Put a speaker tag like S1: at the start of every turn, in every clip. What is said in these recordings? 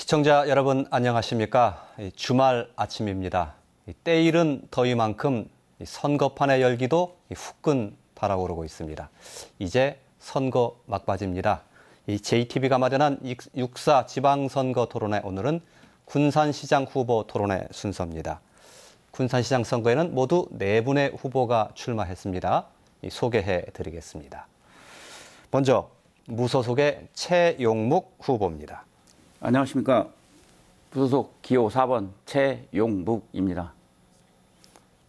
S1: 시청자 여러분 안녕하십니까? 주말 아침입니다. 때이른 더위만큼 선거판의 열기도 후끈 달아오르고 있습니다. 이제 선거 막바지입니다. JTB가 마련한 6.4 지방선거 토론회, 오늘은 군산시장 후보 토론회 순서입니다. 군산시장 선거에는 모두 4분의 후보가 출마했습니다. 소개해 드리겠습니다. 먼저 무소속의 최용묵 후보입니다.
S2: 안녕하십니까. 무소속 기호 4번 최용묵입니다.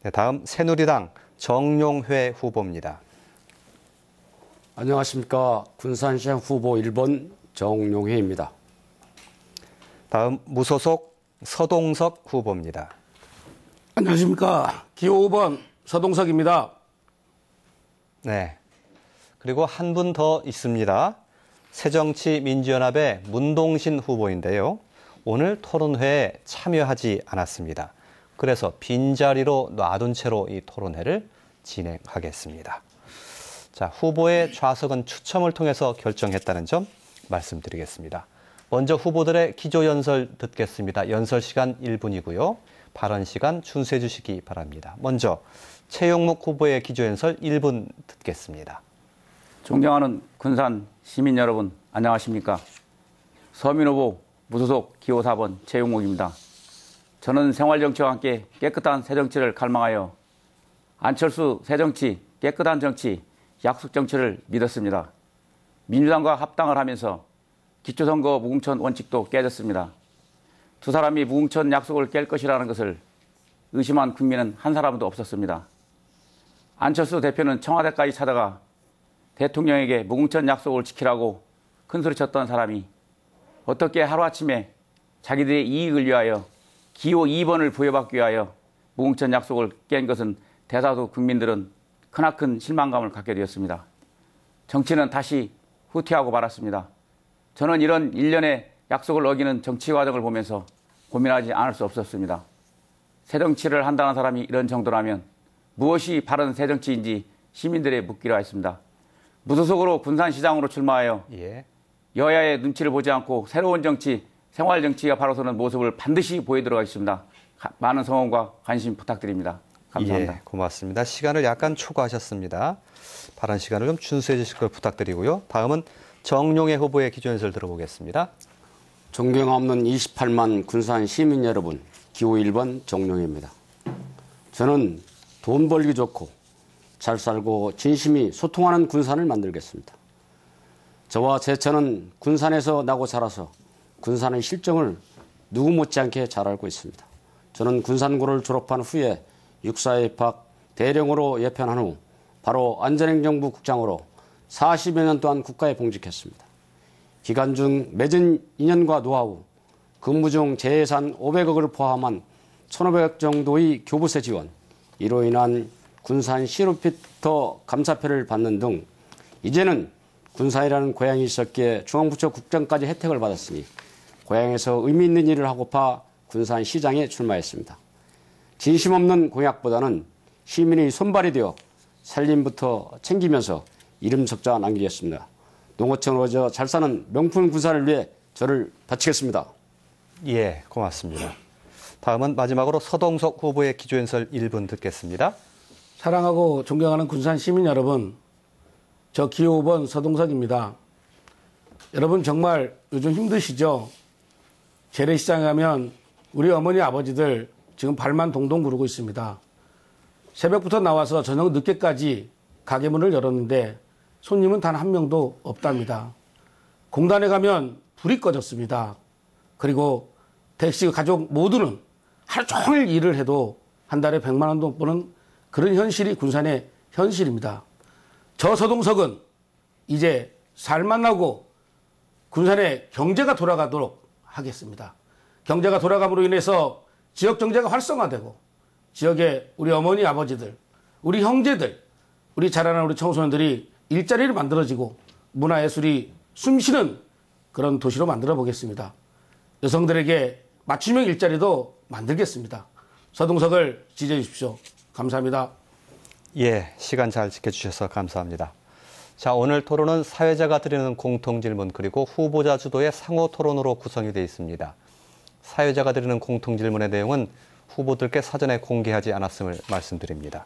S1: 네, 다음 새누리당 정용회 후보입니다.
S3: 안녕하십니까. 군산시장 후보 1번 정용회입니다.
S1: 다음 무소속 서동석 후보입니다.
S4: 안녕하십니까. 기호 5번 서동석입니다.
S1: 네. 그리고 한 분 더 있습니다. 새정치민주연합의 문동신 후보인데요. 오늘 토론회에 참여하지 않았습니다. 그래서 빈자리로 놔둔 채로 이 토론회를 진행하겠습니다. 자, 후보의 좌석은 추첨을 통해서 결정했다는 점 말씀드리겠습니다. 먼저 후보들의 기조연설 듣겠습니다. 연설 시간 1분이고요. 발언 시간 준수해 주시기 바랍니다. 먼저 최용묵 후보의 기조연설 1분 듣겠습니다.
S2: 존경하는 군산 시민 여러분, 안녕하십니까. 서민 후보 무소속 기호 4번 최용묵입니다. 저는 생활정치와 함께 깨끗한 새정치를 갈망하여 안철수 새정치, 깨끗한 정치, 약속 정치를 믿었습니다. 민주당과 합당을 하면서 기초선거 무공천 원칙도 깨졌습니다. 두 사람이 무공천 약속을 깰 것이라는 것을 의심한 국민은 한 사람도 없었습니다. 안철수 대표는 청와대까지 찾아가 대통령에게 무공천 약속을 지키라고 큰소리쳤던 사람이 어떻게 하루아침에 자기들의 이익을 위하여 기호 2번을 부여받기 위하여 무공천 약속을 깬 것은 대다수 국민들은 크나큰 실망감을 갖게 되었습니다. 정치는 다시 후퇴하고 말았습니다. 저는 이런 일련의 약속을 어기는 정치 과정을 보면서 고민하지 않을 수 없었습니다. 새정치를 한다는 사람이 이런 정도라면 무엇이 바른 새정치인지 시민들에 묻기로 했습니다. 무소속으로 군산시장으로 출마하여 여야의 눈치를 보지 않고 새로운 정치, 생활정치가 바로 서는 모습을 반드시 보여드리도록 하겠습니다. 많은 성원과 관심 부탁드립니다. 감사합니다.
S1: 예, 고맙습니다. 시간을 약간 초과하셨습니다. 발언 시간을 좀 준수해 주실 걸 부탁드리고요. 다음은 정용회 후보의 기조연설 들어보겠습니다.
S3: 존경 없는 28만 군산 시민 여러분, 기호 1번 정용회입니다. 저는 돈 벌기 좋고 잘 살고 진심이 소통하는 군산을 만들겠습니다. 저와 제 처는 군산에서 나고 자라서 군산의 실정을 누구 못지않게 잘 알고 있습니다. 저는 군산고를 졸업한 후에 육사에 입학, 대령으로 예편한 후 바로 안전행정부 국장으로 40여 년 동안 국가에 봉직했습니다. 기간 중 맺은 인연과 노하우, 근무 중 재예산 500억을 포함한 1,500억 정도의 교부세 지원, 이로 인한 군산 시루피터 감사표를 받는 등 이제는 군산이라는 고향이 있었기에 중앙부처 국장까지 혜택을 받았으니 고향에서 의미 있는 일을 하고파 군산시장에 출마했습니다. 진심 없는 공약보다는 시민의 손발이 되어 살림부터 챙기면서 이름 석자 남기겠습니다. 농어촌 어저 잘 사는 명품 군산을 위해 저를 바치겠습니다.
S1: 예, 고맙습니다. 다음은 마지막으로 서동석 후보의 기조연설 1분 듣겠습니다.
S4: 사랑하고 존경하는 군산 시민 여러분, 저 기호 5번 서동석입니다. 여러분 정말 요즘 힘드시죠? 재래시장에 가면 우리 어머니 아버지들 지금 발만 동동 구르고 있습니다. 새벽부터 나와서 저녁 늦게까지 가게 문을 열었는데 손님은 단 한 명도 없답니다. 공단에 가면 불이 꺼졌습니다. 그리고 택시 가족 모두는 하루 종일 일을 해도 한 달에 100만 원도 못 버는 그런 현실이 군산의 현실입니다. 저 서동석은 이제 살만 나고 군산의 경제가 돌아가도록 하겠습니다. 경제가 돌아감으로 인해서 지역 경제가 활성화되고 지역의 우리 어머니 아버지들, 우리 형제들, 우리 자라는 우리 청소년들이 일자리를 만들어지고 문화예술이 숨쉬는 그런 도시로 만들어 보겠습니다. 여성들에게 맞춤형 일자리도 만들겠습니다. 서동석을 지지해 주십시오. 감사합니다.
S1: 예, 시간 잘 지켜주셔서 감사합니다. 자, 오늘 토론은 사회자가 드리는 공통질문 그리고 후보자 주도의 상호 토론으로 구성이 되어 있습니다. 사회자가 드리는 공통질문의 내용은 후보들께 사전에 공개하지 않았음을 말씀드립니다.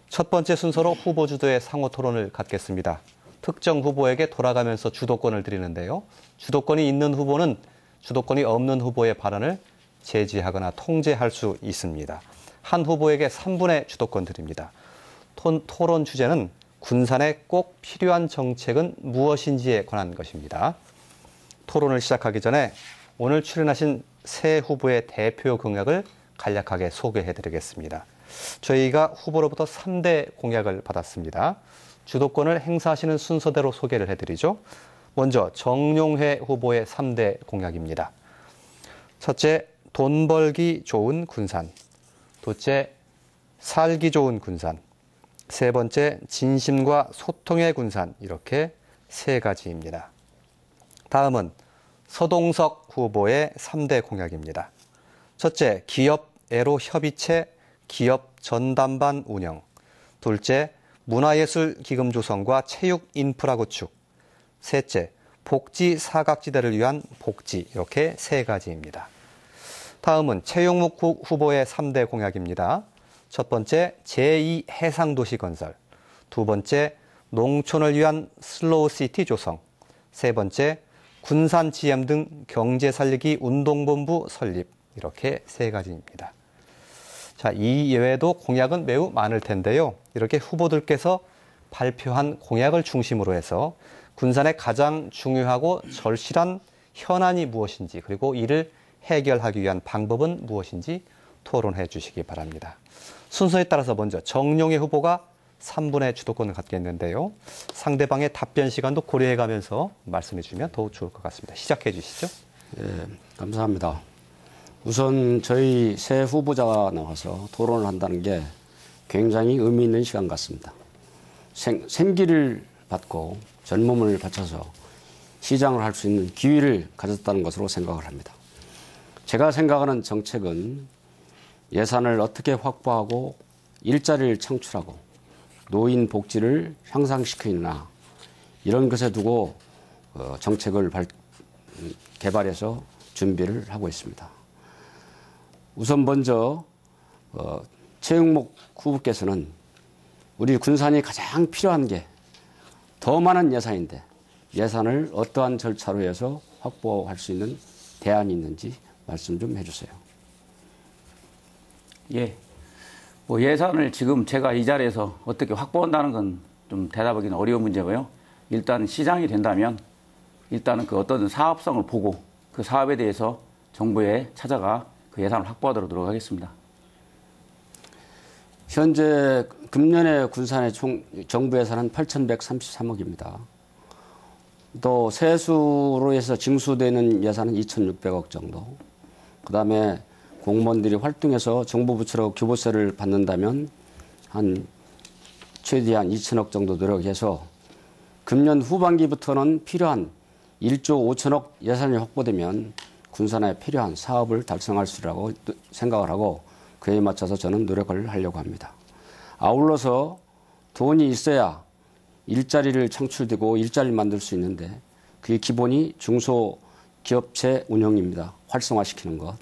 S1: 첫 번째 순서로 후보 주도의 상호 토론을 갖겠습니다. 특정 후보에게 돌아가면서 주도권을 드리는데요. 주도권이 있는 후보는 주도권이 없는 후보의 발언을 제지하거나 통제할 수 있습니다. 한 후보에게 3분의 주도권 드립니다. 토론 주제는 군산에 꼭 필요한 정책은 무엇인지에 관한 것입니다. 토론을 시작하기 전에 오늘 출연하신 세 후보의 대표 공약을 간략하게 소개해드리겠습니다. 저희가 후보로부터 3대 공약을 받았습니다. 주도권을 행사하시는 순서대로 소개를 해드리죠. 먼저 정용회 후보의 3대 공약입니다. 첫째, 돈 벌기 좋은 군산. 둘째, 살기 좋은 군산. 세 번째, 진심과 소통의 군산. 이렇게 세 가지입니다. 다음은 서동석 후보의 3대 공약입니다. 첫째, 기업 애로 협의체 기업 전담반 운영. 둘째, 문화예술 기금 조성과 체육 인프라 구축. 셋째, 복지 사각지대를 위한 복지. 이렇게 세 가지입니다. 다음은 최용목 후보의 3대 공약입니다. 첫 번째, 제2 해상도시 건설. 두 번째, 농촌을 위한 슬로우시티 조성. 세 번째, 군산 GM 등 경제 살리기 운동본부 설립. 이렇게 세 가지입니다. 자, 이 외에도 공약은 매우 많을 텐데요. 이렇게 후보들께서 발표한 공약을 중심으로 해서 군산의 가장 중요하고 절실한 현안이 무엇인지, 그리고 이를 해결하기 위한 방법은 무엇인지 토론해 주시기 바랍니다. 순서에 따라서 먼저 정용회 후보가 3분의 주도권을 갖겠는데요. 상대방의 답변 시간도 고려해 가면서 말씀해 주시면 더욱 좋을 것 같습니다. 시작해 주시죠.
S3: 예, 감사합니다. 우선 저희 새 후보자가 나와서 토론을 한다는 게 굉장히 의미 있는 시간 같습니다. 생기를 받고 젊음을 바쳐서 시장을 할 수 있는 기회를 가졌다는 것으로 생각을 합니다. 제가 생각하는 정책은 예산을 어떻게 확보하고 일자리를 창출하고 노인 복지를 향상시키나 이런 것에 두고 정책을 개발해서 준비를 하고 있습니다. 우선 먼저 최용목 후보께서는 우리 군산이 가장 필요한 게 더 많은 예산인데 예산을 어떠한 절차로 해서 확보할 수 있는 대안이 있는지 말씀 좀 해주세요.
S2: 예. 뭐 예산을 지금 제가 이 자리에서 어떻게 확보한다는 건 좀 대답하기는 어려운 문제고요. 일단 시장이 된다면 일단은 그 어떤 사업성을 보고 그 사업에 대해서 정부에 찾아가 그 예산을 확보하도록 노력하겠습니다.
S3: 현재 금년에 군산의 정부 예산은 8,133억입니다. 또 세수로 해서 징수되는 예산은 2,600억 정도. 그다음에 공무원들이 활동해서 정부 부처로 교부세를 받는다면 한 최대한 2천억 정도 노력해서 금년 후반기부터는 필요한 1조 5천억 예산이 확보되면 군산에 필요한 사업을 달성할 수 있다고 생각을 하고 그에 맞춰서 저는 노력을 하려고 합니다. 아울러서 돈이 있어야 일자리를 창출되고 일자리를 만들 수 있는데 그게 기본이 중소기업체 운영입니다. 활성화시키는 것.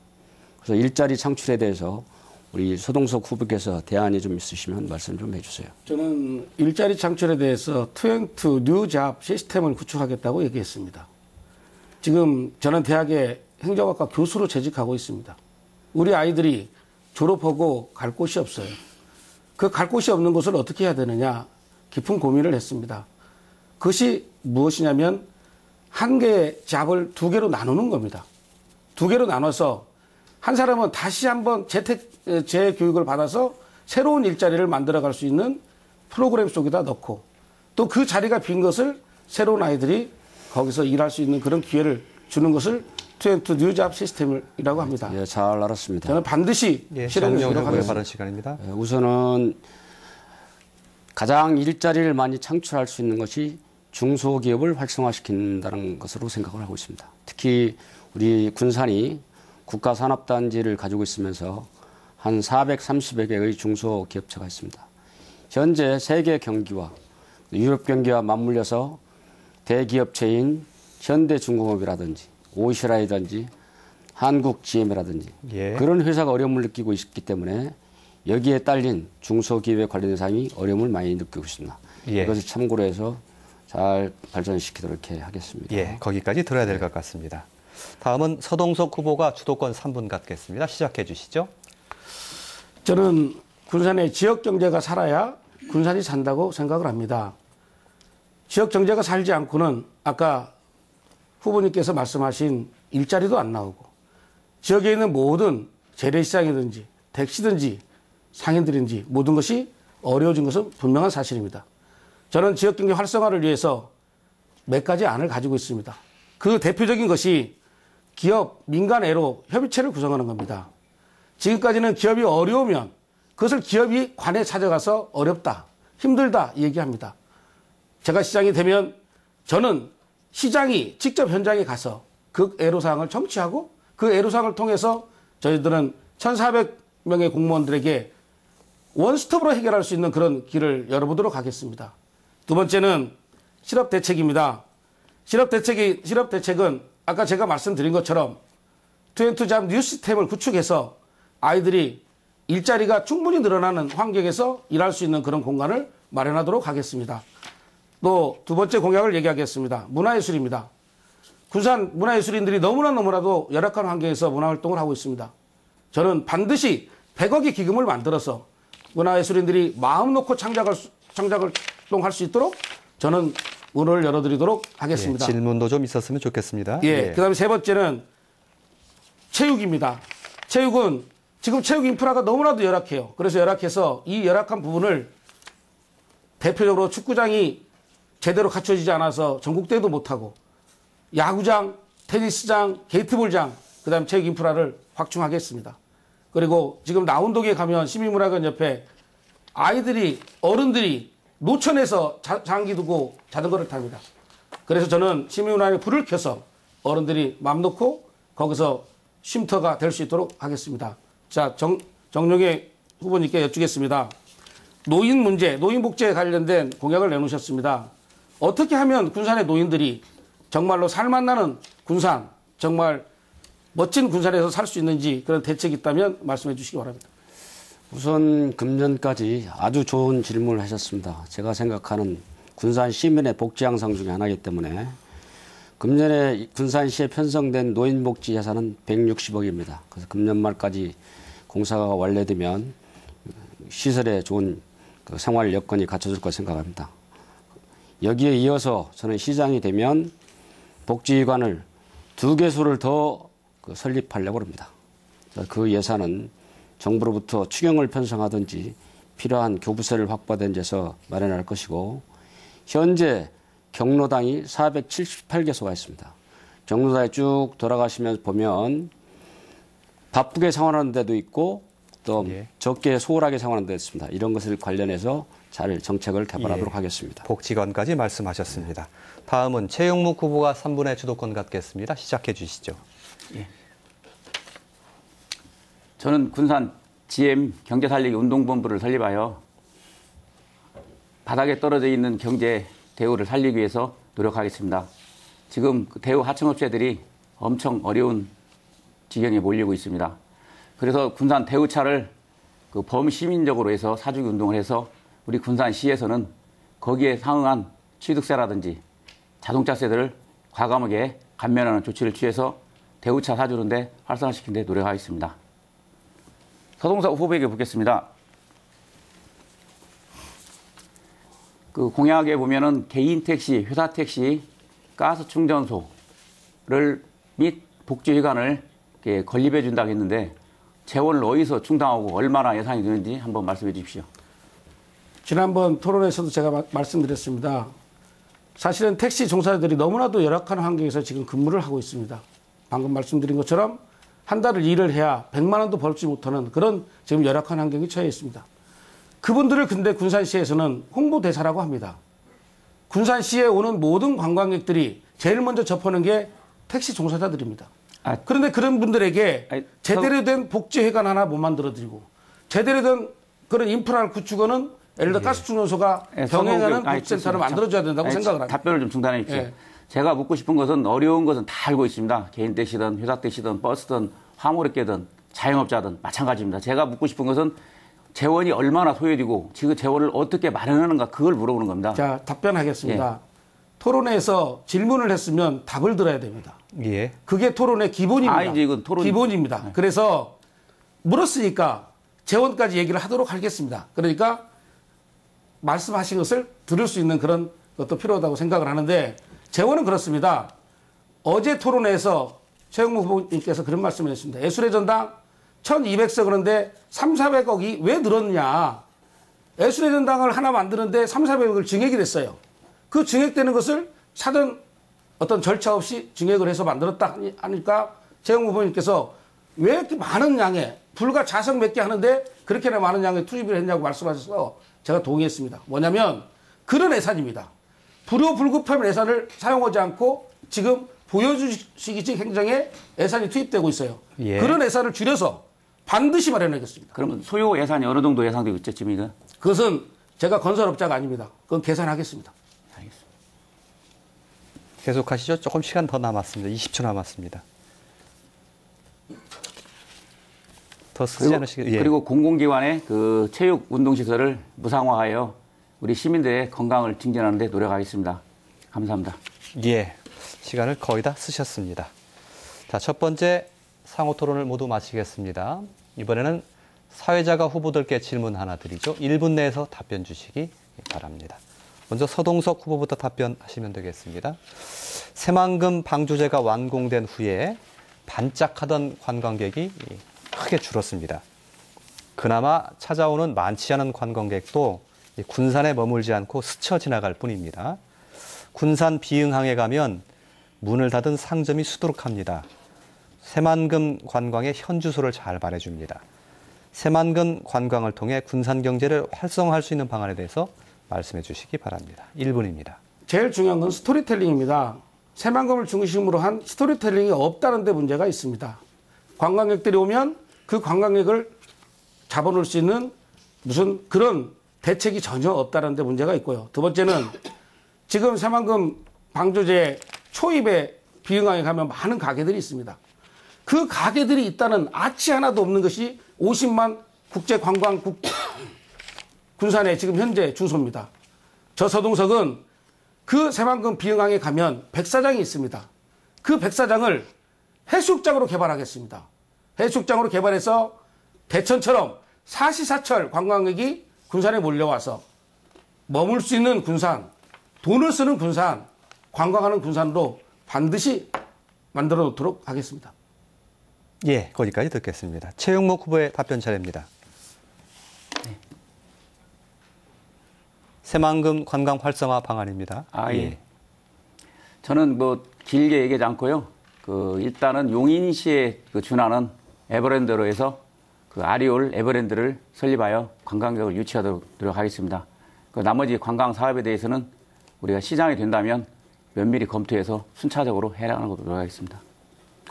S3: 그래서 일자리 창출에 대해서 우리 서동석 후보께서 대안이 좀 있으시면 말씀 좀 해주세요.
S4: 저는 일자리 창출에 대해서 투 뉴잡 시스템을 구축하겠다고 얘기했습니다. 지금 저는 대학의 행정학과 교수로 재직하고 있습니다. 우리 아이들이 졸업하고 갈 곳이 없어요. 그 갈 곳이 없는 곳을 어떻게 해야 되느냐 깊은 고민을 했습니다. 그것이 무엇이냐면 한 개의 잡을 두 개로 나누는 겁니다. 두 개로 나눠서 한 사람은 다시 한번 재교육을 받아서 새로운 일자리를 만들어갈 수 있는 프로그램 속에다 넣고 또 그 자리가 빈 것을 새로운 아이들이 거기서 일할 수 있는 그런 기회를 주는 것을 투 뉴잡 시스템이라고 합니다.
S3: 예, 잘 알았습니다.
S4: 저는 반드시 실행을 노력하겠습니다.
S1: 발언 시간입니다.
S3: 우선은 가장 일자리를 많이 창출할 수 있는 것이 중소기업을 활성화시킨다는 것으로 생각을 하고 있습니다. 특히 우리 군산이 국가산업단지를 가지고 있으면서 한 430여 개의 중소기업체가 있습니다. 현재 세계 경기와 유럽 경기와 맞물려서 대기업체인 현대중공업이라든지 오시라이든지 한국 GM이라든지
S1: 예.
S3: 그런 회사가 어려움을 느끼고 있기 때문에 여기에 딸린 중소기업에 관련된 사람이 어려움을 많이 느끼고 있습니다.
S1: 예.
S3: 이것을 참고로 해서 잘 발전시키도록 이렇게 하겠습니다.
S1: 예, 거기까지 들어야 될 것 같습니다. 다음은 서동석 후보가 주도권 3분 갖겠습니다. 시작해 주시죠.
S4: 저는 군산의 지역 경제가 살아야 군산이 산다고 생각을 합니다. 지역 경제가 살지 않고는 아까 후보님께서 말씀하신 일자리도 안 나오고 지역에 있는 모든 재래시장이든지 택시든지 상인들인지 모든 것이 어려워진 것은 분명한 사실입니다. 저는 지역경제 활성화를 위해서 몇 가지 안을 가지고 있습니다. 그 대표적인 것이 기업, 민간애로 협의체를 구성하는 겁니다. 지금까지는 기업이 어려우면 그것을 기업이 관에 찾아가서 어렵다, 힘들다 얘기합니다. 제가 시장이 되면 저는 시장이 직접 현장에 가서 그 애로사항을 청취하고 그 애로사항을 통해서 저희들은 1,400명의 공무원들에게 원스톱으로 해결할 수 있는 그런 길을 열어보도록 하겠습니다. 두 번째는 실업대책입니다. 실업대책은 아까 제가 말씀드린 것처럼 투앤투잡 뉴 시스템을 구축해서 아이들이 일자리가 충분히 늘어나는 환경에서 일할 수 있는 그런 공간을 마련하도록 하겠습니다. 또 두 번째 공약을 얘기하겠습니다. 문화예술입니다. 군산 문화예술인들이 너무나도 열악한 환경에서 문화활동을 하고 있습니다. 저는 반드시 100억의 기금을 만들어서 문화예술인들이 마음 놓고 창작을 활동할 수 있도록 저는 문을 열어드리도록 하겠습니다.
S1: 예, 질문도 좀 있었으면 좋겠습니다.
S4: 예. 그다음에 세 번째는 체육입니다. 체육은 지금 체육 인프라가 너무나도 열악해요. 그래서 열악해서 이 열악한 부분을 대표적으로 축구장이 제대로 갖춰지지 않아서 전국대회도 못하고 야구장, 테니스장, 게이트볼장, 그다음에 체육 인프라를 확충하겠습니다. 그리고 지금 나운동에 가면 시민문화관 옆에 아이들이, 어른들이 노천에서 장기 두고 자전거를 탑니다. 그래서 저는 시민문화관에 불을 켜서 어른들이 맘 놓고 거기서 쉼터가 될 수 있도록 하겠습니다. 자, 정용혜 후보님께 여쭙겠습니다. 노인 문제, 노인 복지에 관련된 공약을 내놓으셨습니다. 어떻게 하면 군산의 노인들이 정말로 살맛나는 군산, 정말 멋진 군산에서 살 수 있는지 그런 대책이 있다면 말씀해 주시기 바랍니다.
S3: 우선 금년까지 아주 좋은 질문을 하셨습니다. 제가 생각하는 군산 시민의 복지 향상 중에 하나이기 때문에 금년에 군산시에 편성된 노인복지 예산은 160억입니다. 그래서 금년 말까지 공사가 완료되면 시설에 좋은 그 생활 여건이 갖춰질 것 생각합니다. 여기에 이어서 저는 시장이 되면 복지기관을 2개소를 더 설립하려고 합니다. 그 예산은 정부로부터 추경을 편성하든지 필요한 교부세를 확보된 데서 마련할 것이고 현재 경로당이 478개소가 있습니다. 경로당에 쭉 돌아가시면서 보면 바쁘게 생활하는 데도 있고 또 적게 소홀하게 생활하는 데도 있습니다. 이런 것을 관련해서 잘 정책을 개발하도록 하겠습니다.
S1: 복지관까지 말씀하셨습니다. 다음은 최용묵 후보가 3분의 주도권 갖겠습니다. 시작해 주시죠.
S2: 예. 저는 군산 GM 경제살리기 운동본부를 설립하여 바닥에 떨어져 있는 경제 대우를 살리기 위해서 노력하겠습니다. 지금 그 대우 하청업체들이 엄청 어려운 지경에 몰리고 있습니다. 그래서 군산 대우차를 그 범시민적으로 해서 사주기 운동을 해서 우리 군산시에서는 거기에 상응한 취득세라든지 자동차세들을 과감하게 감면하는 조치를 취해서 대우차 사주는데 활성화시키는 데 노력하겠습니다. 서동석 후보에게 묻겠습니다. 그 공약에 보면은 개인 택시, 회사 택시, 가스 충전소를 및 복지회관을 건립해 준다고 했는데 재원을 어디서 충당하고 얼마나 예산이 되는지 한번 말씀해 주십시오.
S4: 지난번 토론에서도 제가 말씀드렸습니다. 사실은 택시 종사자들이 너무나도 열악한 환경에서 지금 근무를 하고 있습니다. 방금 말씀드린 것처럼 한 달을 일을 해야 100만 원도 벌지 못하는 그런 지금 열악한 환경에 처해 있습니다. 그분들을 근데 군산시에서는 홍보대사라고 합니다. 군산시에 오는 모든 관광객들이 제일 먼저 접하는 게 택시 종사자들입니다. 그런데 그런 분들에게 제대로 된 복지회관 하나 못 만들어드리고 제대로 된 그런 인프라를 구축하는 예를 들어 가스충전소가 병행하는 복지센터를 만들어줘야 된다고 생각을 합니다.
S2: 답변을 좀 중단해 주십시오. 제가 묻고 싶은 것은 어려운 것은 다 알고 있습니다. 개인 택시든 회사 택시든 버스든 화물업계든 자영업자든 마찬가지입니다. 제가 묻고 싶은 것은 재원이 얼마나 소요되고 지금 재원을 어떻게 마련하는가 그걸 물어보는 겁니다.
S4: 자, 답변하겠습니다. 토론회에서 질문을 했으면 답을 들어야 됩니다.
S1: 예.
S4: 그게 토론의 기본입니다.
S2: 이제 이건
S4: 기본입니다. 그래서 물었으니까 재원까지 얘기를 하도록 하겠습니다. 그러니까 말씀하신 것을 들을 수 있는 그런 것도 필요하다고 생각을 하는데 재원은 그렇습니다. 어제 토론회에서 최영무 후보님께서 그런 말씀을 했습니다. 예술의 전당 1200석 그런데 3,400억이 왜 늘었냐. 예술의 전당을 하나 만드는데 3,400억을 증액이 됐어요. 그 증액되는 것을 사전 어떤 절차 없이 증액을 해서 만들었다 하니까 최영무 후보님께서 왜 이렇게 많은 양의 불과 자석 몇 개 하는데 그렇게나 많은 양의 투입을 했냐고 말씀하셔서 제가 동의했습니다. 뭐냐면 그런 예산입니다. 불효불급한 예산을 사용하지 않고 지금 보여주시기식 행정에 예산이 투입되고 있어요.
S1: 예.
S4: 그런 예산을 줄여서 반드시 마련하겠습니다.
S2: 그러면 소요 예산이 어느 정도 예상되고 있죠, 지금 이거?
S4: 그것은 제가 건설업자가 아닙니다. 그건 계산하겠습니다.
S2: 알겠습니다.
S1: 계속하시죠. 조금 시간 더 남았습니다. 20초 남았습니다. 더 쓰지 않으시겠 예.
S2: 그리고 공공기관의 그 체육 운동시설을 무상화하여 우리 시민들의 건강을 증진하는 데 노력하겠습니다. 감사합니다.
S1: 예. 시간을 거의 다 쓰셨습니다. 자, 첫 번째 상호 토론을 모두 마치겠습니다. 이번에는 사회자가 후보들께 질문 하나 드리죠. 1분 내에서 답변 주시기 바랍니다. 먼저 서동석 후보부터 답변하시면 되겠습니다. 새만금 방조제가 완공된 후에 반짝하던 관광객이 크게 줄었습니다. 그나마 찾아오는 많지 않은 관광객도 군산에 머물지 않고 스쳐 지나갈 뿐입니다. 군산 비흥항에 가면 문을 닫은 상점이 수두룩합니다. 새만금 관광의 현주소를 잘 말해줍니다. 새만금 관광을 통해 군산 경제를 활성화할 수 있는 방안에 대해서 말씀해 주시기 바랍니다. 1분입니다.
S4: 제일 중요한 건 스토리텔링입니다. 새만금을 중심으로 한 스토리텔링이 없다는 데 문제가 있습니다. 관광객들이 오면 그 관광객을 잡아놓을 수 있는 무슨 그런 대책이 전혀 없다는 데 문제가 있고요. 두 번째는 지금 새만금 방조제 초입에 비흥항에 가면 많은 가게들이 있습니다. 그 가게들이 있다는 아치 하나도 없는 것이 50만 국제관광 군산의 지금 현재 주소입니다. 저 서동석은 그 새만금 비흥항에 가면 백사장이 있습니다. 그 백사장을 해수욕장으로 개발하겠습니다. 해수욕장으로 개발해서 대천처럼 사시사철 관광객이 군산에 몰려와서 머물 수 있는 군산, 돈을 쓰는 군산, 관광하는 군산으로 반드시 만들어 놓도록 하겠습니다.
S1: 예, 거기까지 듣겠습니다. 최용목 후보의 답변 차례입니다.
S2: 네.
S1: 새만금 관광 활성화 방안입니다.
S2: 예. 저는 뭐 길게 얘기하지 않고요. 일단은 용인시에 준하는 에버랜드로 해서 그 아리올 에버랜드를 설립하여 관광객을 유치하도록 노력하겠습니다. 나머지 관광 사업에 대해서는 우리가 시장이 된다면 면밀히 검토해서 순차적으로 해나가는 것으로 노력하겠습니다.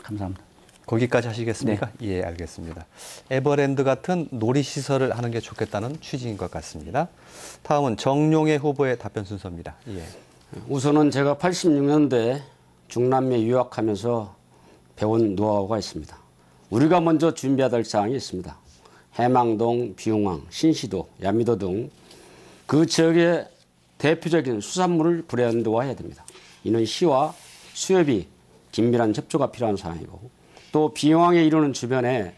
S2: 감사합니다.
S1: 거기까지 하시겠습니까? 네. 예, 알겠습니다. 에버랜드 같은 놀이시설을 하는 게 좋겠다는 취지인 것 같습니다. 다음은 정용혜 후보의 답변 순서입니다. 예.
S3: 우선은 제가 86년대 중남미에 유학하면서 배운 노하우가 있습니다. 우리가 먼저 준비해야 될 사항이 있습니다. 해망동, 비웅항, 신시도, 야미도 등 그 지역의 대표적인 수산물을 브랜드화해야 됩니다. 이는 시와 수협이 긴밀한 협조가 필요한 사항이고 또 비용항에 이르는 주변에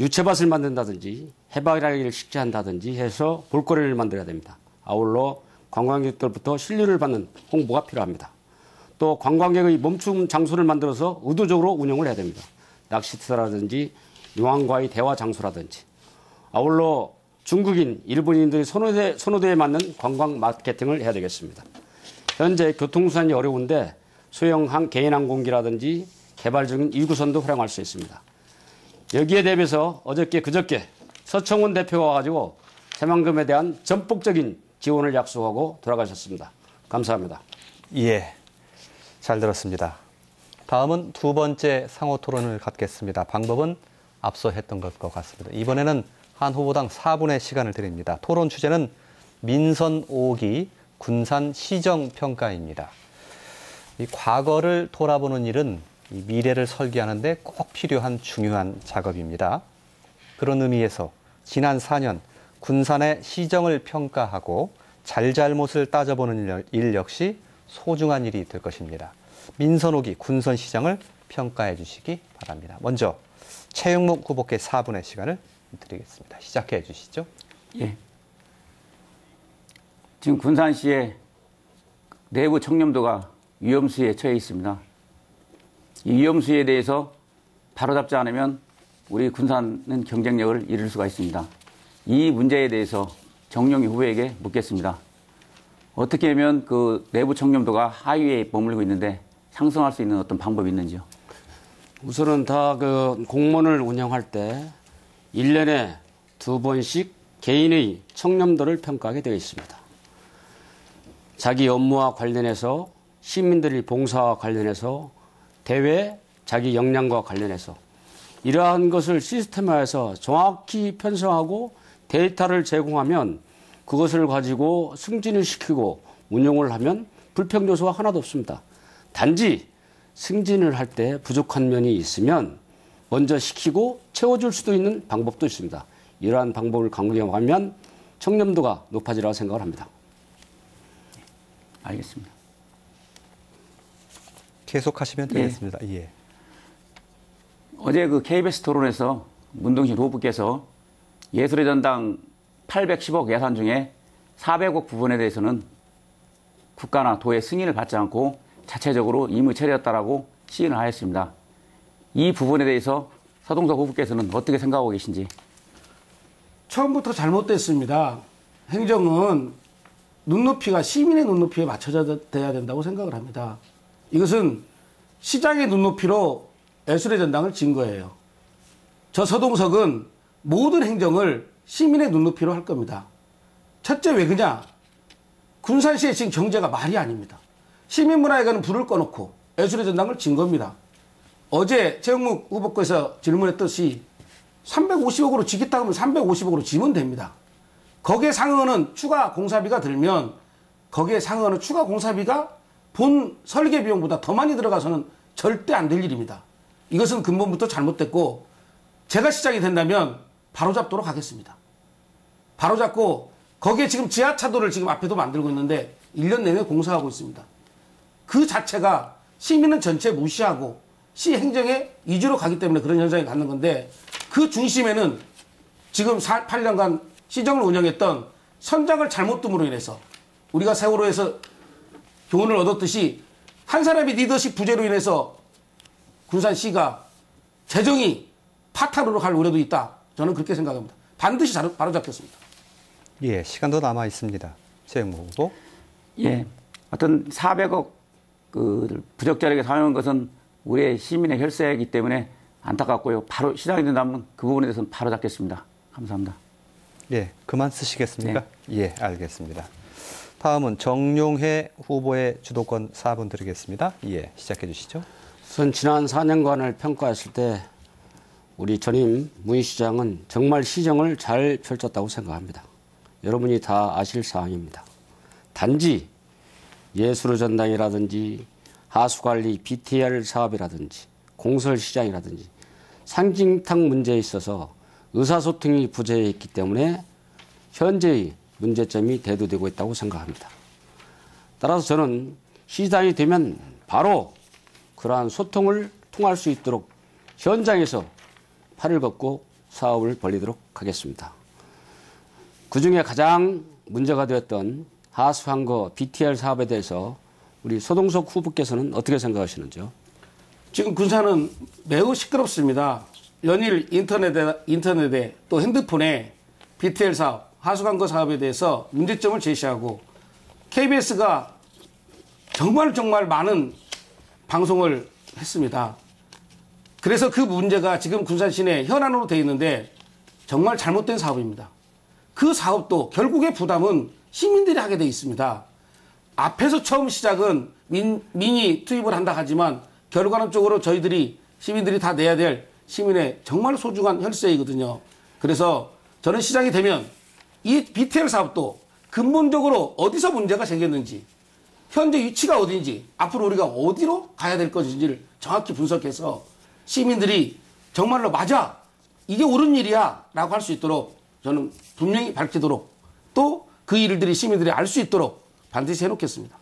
S3: 유채밭을 만든다든지 해바라기를 식재한다든지 해서 볼거리를 만들어야 됩니다. 아울러 관광객들부터 신뢰를 받는 홍보가 필요합니다. 또 관광객의 멈춤 장소를 만들어서 의도적으로 운영을 해야 됩니다. 낚시터라든지 용항과의 대화 장소라든지 아울러 중국인, 일본인들의 선호도에 맞는 관광 마케팅을 해야 되겠습니다. 현재 교통수단이 어려운데 소형 개인항공기라든지 개발 중인 1구선도 활용할 수 있습니다. 여기에 대비해서 그저께 서청원 대표가 와가지고 새만금에 대한 전폭적인 지원을 약속하고 돌아가셨습니다. 감사합니다.
S1: 예, 잘 들었습니다. 다음은 두 번째 상호 토론을 갖겠습니다. 방법은 앞서 했던 것과 같습니다. 이번에는 한 후보당 4분의 시간을 드립니다. 토론 주제는 민선 5기 군산 시정평가입니다. 이 과거를 돌아보는 일은 이 미래를 설계하는 데 꼭 필요한 중요한 작업입니다. 그런 의미에서 지난 4년 군산의 시정을 평가하고 잘잘못을 따져보는 일 역시 소중한 일이 될 것입니다. 민선옥이 군선시장을 평가해 주시기 바랍니다. 먼저 최영목 후보께 4분의 시간을 드리겠습니다. 시작해 주시죠.
S2: 예. 지금 군산시의 내부 청렴도가 위험수위에 처해 있습니다. 이 위험수위에 대해서 바로잡지 않으면 우리 군산은 경쟁력을 잃을 수가 있습니다. 이 문제에 대해서 정용희 후보에게 묻겠습니다. 어떻게 하면 그 내부 청렴도가 하위에 머물고 있는데 상승할 수 있는 어떤 방법이 있는지요?
S3: 우선은 다 그 공무원을 운영할 때 1년에 2번씩 개인의 청렴도를 평가하게 되어 있습니다. 자기 업무와 관련해서 시민들의 봉사와 관련해서 대외 자기 역량과 관련해서 이러한 것을 시스템화해서 정확히 편성하고 데이터를 제공하면 그것을 가지고 승진을 시키고 운용을 하면 불평 요소가 하나도 없습니다. 단지 승진을 할 때 부족한 면이 있으면 먼저 시키고 채워줄 수도 있는 방법도 있습니다. 이러한 방법을 강구하면 청렴도가 높아지라고 생각을 합니다.
S2: 알겠습니다.
S1: 계속하시면 되겠습니다. 예.
S2: 어제 그 KBS 토론에서 문동신 후보께서 예술의 전당 810억 예산 중에 400억 부분에 대해서는 국가나 도의 승인을 받지 않고 자체적으로 임의 처리했다라고 시인을 하였습니다. 이 부분에 대해서 서동석 후보께서는 어떻게 생각하고 계신지?
S4: 처음부터 잘못됐습니다. 행정은 눈높이가 시민의 눈높이에 맞춰져야 된다고 생각을 합니다. 이것은 시장의 눈높이로 예술의 전당을 진 거예요. 저 서동석은 모든 행정을 시민의 눈높이로 할 겁니다. 첫째 왜 그냐? 군산시의 지금 경제가 말이 아닙니다. 시민문화회관은 불을 꺼놓고 예술의 전당을 진 겁니다. 어제 최영목 후보께서 질문했듯이 350억으로 지겠다 하면 350억으로 지면 됩니다. 거기에 상응하는 추가 공사비가 들면 거기에 상응하는 추가 공사비가 본 설계 비용보다 더 많이 들어가서는 절대 안 될 일입니다. 이것은 근본부터 잘못됐고 제가 시장이 된다면 바로잡도록 하겠습니다. 바로잡고 거기에 지금 지하차도를 지금 앞에도 만들고 있는데 1년 내내 공사하고 있습니다. 그 자체가 시민은 전체 무시하고 시 행정의 위주로 가기 때문에 그런 현상이 갖는 건데 그 중심에는 지금 8년간 시정을 운영했던 선장을 잘못 둠으로 인해서 우리가 세월호에서 교훈을 얻었듯이 한 사람의 리더십 부재로 인해서 군산시가 재정이 파탄으로 갈 우려도 있다. 저는 그렇게 생각합니다. 반드시 바로잡겠습니다.
S1: 예, 시간도 남아 있습니다. 최영목 후보.
S2: 예. 어떤 400억 그 부적절하게 사용한 것은 우리의 시민의 혈세이기 때문에 안타깝고요. 바로 시장이 된다면 그 부분에 대해서는 바로 잡겠습니다. 감사합니다.
S1: 예, 그만 쓰시겠습니까? 네. 예, 알겠습니다. 다음은 정용혜 후보의 주도권 4분 드리겠습니다. 예, 시작해 주시죠.
S3: 우선 지난 4년간을 평가했을 때 우리 전임 문 시장은 정말 시정을 잘 펼쳤다고 생각합니다. 여러분이 다 아실 사항입니다. 단지 예술의 전당이라든지 하수관리 BTR 사업이라든지 공설시장이라든지 상징탕 문제에 있어서 의사소통이 부재했기 때문에 현재의 문제점이 대두되고 있다고 생각합니다. 따라서 저는 시장이 되면 바로 그러한 소통을 통할 수 있도록 현장에서 팔을 걷고 사업을 벌이도록 하겠습니다. 그중에 가장 문제가 되었던 하수항거 BTR 사업에 대해서 우리 서동석 후보께서는 어떻게 생각하시는지요?
S4: 지금 군산은 매우 시끄럽습니다. 연일 인터넷에 또 핸드폰에 BTR 사업, 하수관거 사업에 대해서 문제점을 제시하고 KBS가 정말 많은 방송을 했습니다. 그래서 그 문제가 지금 군산 시내 현안으로 되어 있는데 정말 잘못된 사업입니다. 그 사업도 결국의 부담은 시민들이 하게 되어 있습니다. 앞에서 처음 시작은 민이 투입을 한다 하지만 결과는 쪽으로 시민들이 다 내야 될 시민의 정말 소중한 혈세이거든요. 그래서 저는 시장이 되면 이 BTL 사업도 근본적으로 어디서 문제가 생겼는지 현재 위치가 어딘지, 앞으로 우리가 어디로 가야 될 것인지를 정확히 분석해서 시민들이 정말로 맞아, 이게 옳은 일이야 라고 할 수 있도록 저는 분명히 밝히도록, 또 그 일들이 시민들이 알 수 있도록 반드시 해놓겠습니다.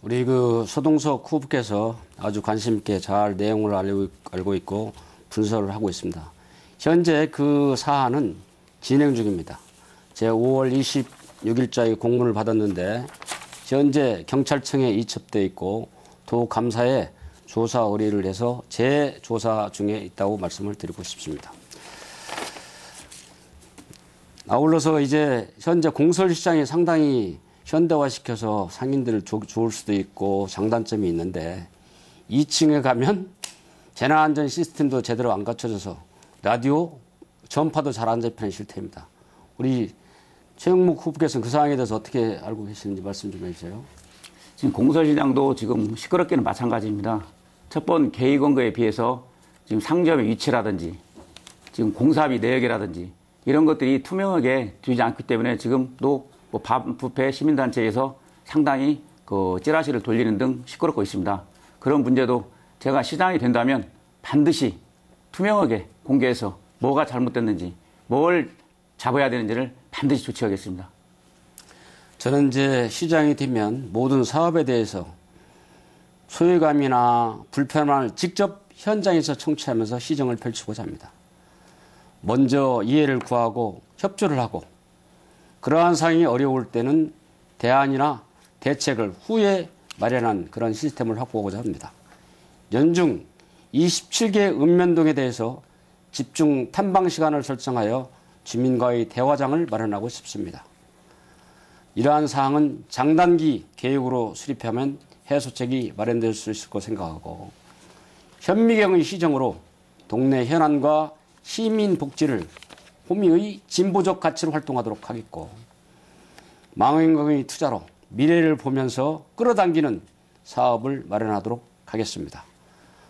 S3: 우리 서동석 후보께서 아주 관심 있게 잘 내용을 알고 있고 분석을 하고 있습니다. 현재 그 사안은 진행 중입니다. 제 5월 26일자에 공문을 받았는데 현재 경찰청에 이첩돼 있고 도감사에 조사 의뢰를 해서 재조사 중에 있다고 말씀을 드리고 싶습니다. 아울러서 이제 현재 공설시장이 상당히 현대화시켜서 상인들을 좋을 수도 있고 장단점이 있는데 2층에 가면 재난안전 시스템도 제대로 안 갖춰져서 라디오 전파도 잘 안 잡히는 실태입니다. 우리 최영목 후보께서는 그 상황에 대해서 어떻게 알고 계시는지 말씀 좀 해주세요.
S2: 지금 공설시장도 지금 시끄럽기는 마찬가지입니다. 첫 번 개의건거에 비해서 지금 상점의 위치라든지 지금 공사비 내역이라든지 이런 것들이 투명하게 되지 않기 때문에 지금도 부패 시민단체에서 상당히 찌라시를 돌리는 등 시끄럽고 있습니다. 그런 문제도 제가 시장이 된다면 반드시 투명하게 공개해서 뭐가 잘못됐는지, 뭘 잡아야 되는지를 반드시 조치하겠습니다.
S3: 저는 이제 시장이 되면 모든 사업에 대해서 소외감이나 불편함을 직접 현장에서 청취하면서 시정을 펼치고자 합니다. 먼저 이해를 구하고 협조를 하고 그러한 상황이 어려울 때는 대안이나 대책을 후에 마련한 그런 시스템을 확보하고자 합니다. 연중 27개 읍면동에 대해서 집중 탐방 시간을 설정하여 주민과의 대화장을 마련하고 싶습니다. 이러한 사항은 장단기 계획으로 수립하면 해소책이 마련될 수 있을 것으로 생각하고 현미경의 시정으로 동네 현안과 시민 복지를 호미의 진보적 가치로 활동하도록 하겠고 망원경의 투자로 미래를 보면서 끌어당기는 사업을 마련하도록 하겠습니다.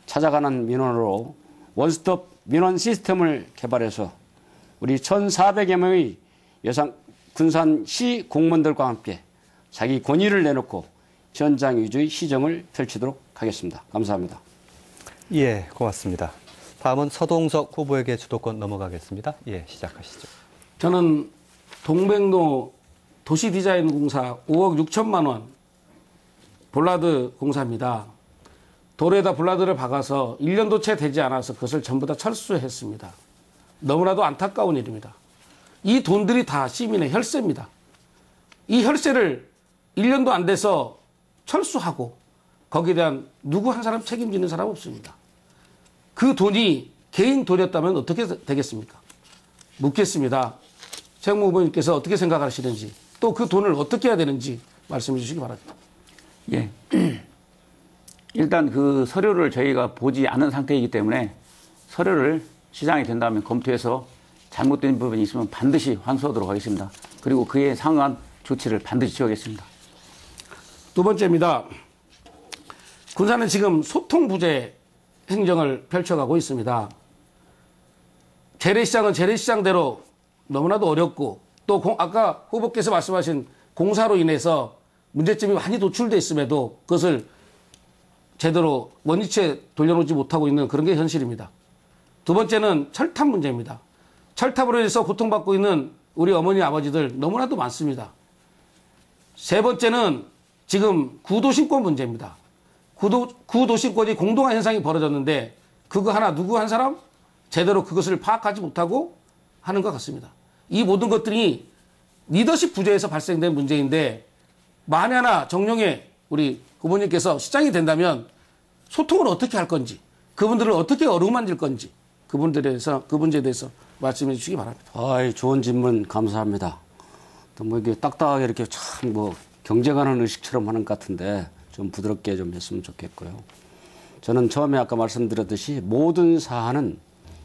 S3: 찾아가는 민원으로 원스톱 민원 시스템을 개발해서 우리 1,400여 명의 군산시 공무원들과 함께 자기 권위를 내놓고 현장 위주의 시정을 펼치도록 하겠습니다. 감사합니다.
S1: 예, 고맙습니다. 다음은 서동석 후보에게 주도권 넘어가겠습니다. 예, 시작하시죠.
S4: 저는 동백로 도시디자인공사 5억 6천만 원 볼라드 공사입니다. 돌에다 볼라드를 박아서 1년도 채 되지 않아서 그것을 전부 다 철수했습니다. 너무나도 안타까운 일입니다. 이 돈들이 다 시민의 혈세입니다. 이 혈세를 1년도 안 돼서 철수하고 거기에 대한 누구 한 사람 책임지는 사람 없습니다. 그 돈이 개인 돈이었다면 어떻게 되겠습니까? 묻겠습니다. 최영목 후보님께서 어떻게 생각하시는지, 또 그 돈을 어떻게 해야 되는지 말씀해 주시기 바랍니다.
S2: 예. 일단 그 서류를 저희가 보지 않은 상태이기 때문에 서류를 시장이 된다면 검토해서 잘못된 부분이 있으면 반드시 환수하도록 하겠습니다. 그리고 그에 상응한 조치를 반드시 취하겠습니다.
S4: 두 번째입니다. 군산은 지금 소통부재 행정을 펼쳐가고 있습니다. 재래시장은 재래시장대로 너무나도 어렵고 또 아까 후보께서 말씀하신 공사로 인해서 문제점이 많이 도출돼 있음에도 그것을 제대로 원위치에 돌려놓지 못하고 있는 그런 게 현실입니다. 두 번째는 철탑 문제입니다. 철탑으로 인해서 고통받고 있는 우리 어머니 아버지들 너무나도 많습니다. 세 번째는 지금 구도심권 문제입니다. 구도심권이 공동화 현상이 벌어졌는데 그거 하나 누구 한 사람 제대로 그것을 파악하지 못하고 하는 것 같습니다. 이 모든 것들이 리더십 부재에서 발생된 문제인데 만에 하나 정룡에 우리 후보님께서 시장이 된다면 소통을 어떻게 할 건지, 그분들을 어떻게 어루만질 건지 그 문제에 대해서 말씀해 주시기 바랍니다.
S3: 좋은 질문 감사합니다. 또 이게 딱딱하게 이렇게 참 경쟁하는 의식처럼 하는 것 같은데 좀 부드럽게 좀 했으면 좋겠고요. 저는 처음에 아까 말씀드렸듯이 모든 사안은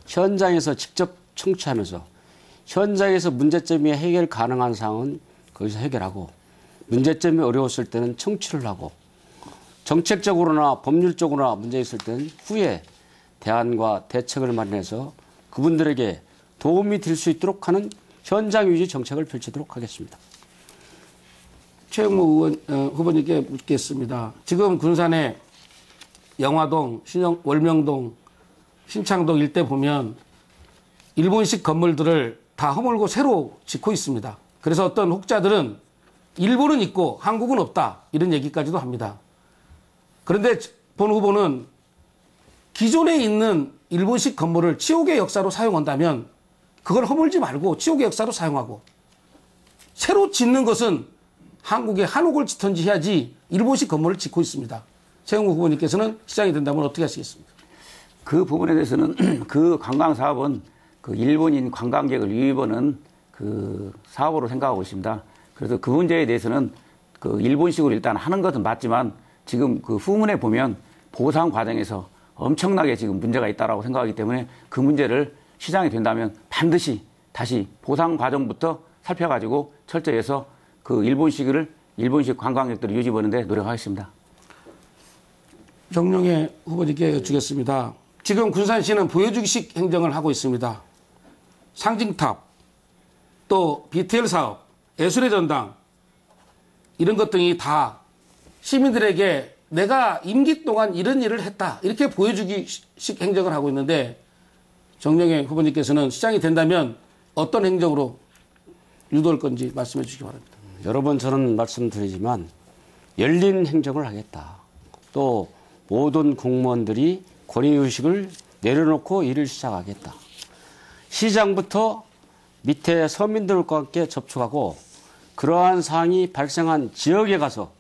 S3: 현장에서 직접 청취하면서 현장에서 문제점이 해결 가능한 사항은 거기서 해결하고 문제점이 어려웠을 때는 청취를 하고 정책적으로나 법률적으로나 문제 있을 때는 후에 대안과 대책을 마련해서 그분들에게 도움이 될 수 있도록 하는 현장 위주 정책을 펼치도록 하겠습니다.
S4: 최영무 후보님께 묻겠습니다. 지금 군산의 영화동, 월명동, 신창동 일대 보면 일본식 건물들을 다 허물고 새로 짓고 있습니다. 그래서 어떤 혹자들은 일본은 있고 한국은 없다 이런 얘기까지도 합니다. 그런데 본 후보는 기존에 있는 일본식 건물을 치욕의 역사로 사용한다면 그걸 허물지 말고 치욕의 역사로 사용하고 새로 짓는 것은 한국에 한옥을 짓든지 해야지 일본식 건물을 짓고 있습니다. 최영무 후보님께서는 시장이 된다면 어떻게 하시겠습니까?
S2: 그 부분에 대해서는 그 관광 사업은 그 일본인 관광객을 유입하는 그 사업으로 생각하고 있습니다. 그래서 그 문제에 대해서는 그 일본식으로 일단 하는 것은 맞지만 지금 그 후문에 보면 보상 과정에서 엄청나게 지금 문제가 있다라고 생각하기 때문에 그 문제를 시장이 된다면 반드시 다시 보상 과정부터 살펴가지고 철저히 해서 그 일본식 관광객들을 유입하는데 노력하겠습니다.
S4: 정용혜 후보님께 여쭙겠습니다. 지금 군산시는 보여주기식 행정을 하고 있습니다. 상징탑, 또 BTL 사업, 예술의 전당 이런 것 등이 다 시민들에게 내가 임기 동안 이런 일을 했다 이렇게 보여주기식 행정을 하고 있는데 정용혜 후보님께서는 시장이 된다면 어떤 행정으로 유도할 건지 말씀해 주시기 바랍니다.
S3: 여러 번 저는 말씀드리지만 열린 행정을 하겠다. 또 모든 공무원들이 권위의식을 내려놓고 일을 시작하겠다. 시장부터 밑에 서민들과 함께 접촉하고 그러한 사항이 발생한 지역에 가서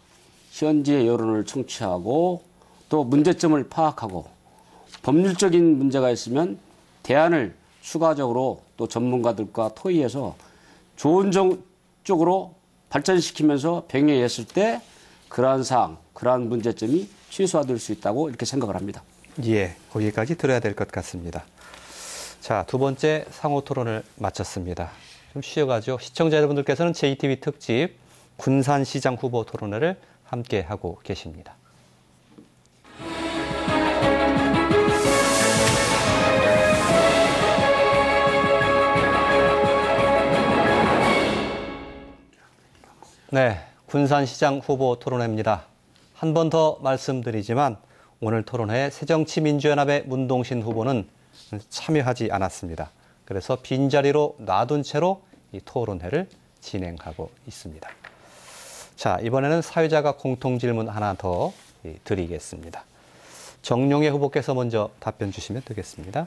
S3: 현지의 여론을 청취하고 또 문제점을 파악하고 법률적인 문제가 있으면 대안을 추가적으로 또 전문가들과 토의해서 좋은 쪽으로 발전시키면서 병행했을 때 그러한 사항, 그러한 문제점이 취소될 수 있다고 이렇게 생각을 합니다.
S1: 예, 거기까지 들어야 될 것 같습니다. 자, 두 번째 상호 토론을 마쳤습니다. 좀 쉬어가죠. 시청자 여러분들께서는 JTB 특집 군산시장 후보 토론회를 함께 하고 계십니다. 네, 군산시장 후보 토론회입니다. 한 번 더 말씀드리지만 오늘 토론회에 새정치민주연합의 문동신 후보는 참여하지 않았습니다. 그래서 빈자리로 놔둔 채로 이 토론회를 진행하고 있습니다. 자, 이번에는 사회자가 공통질문 하나 더 드리겠습니다. 정용혜 후보께서 먼저 답변 주시면 되겠습니다.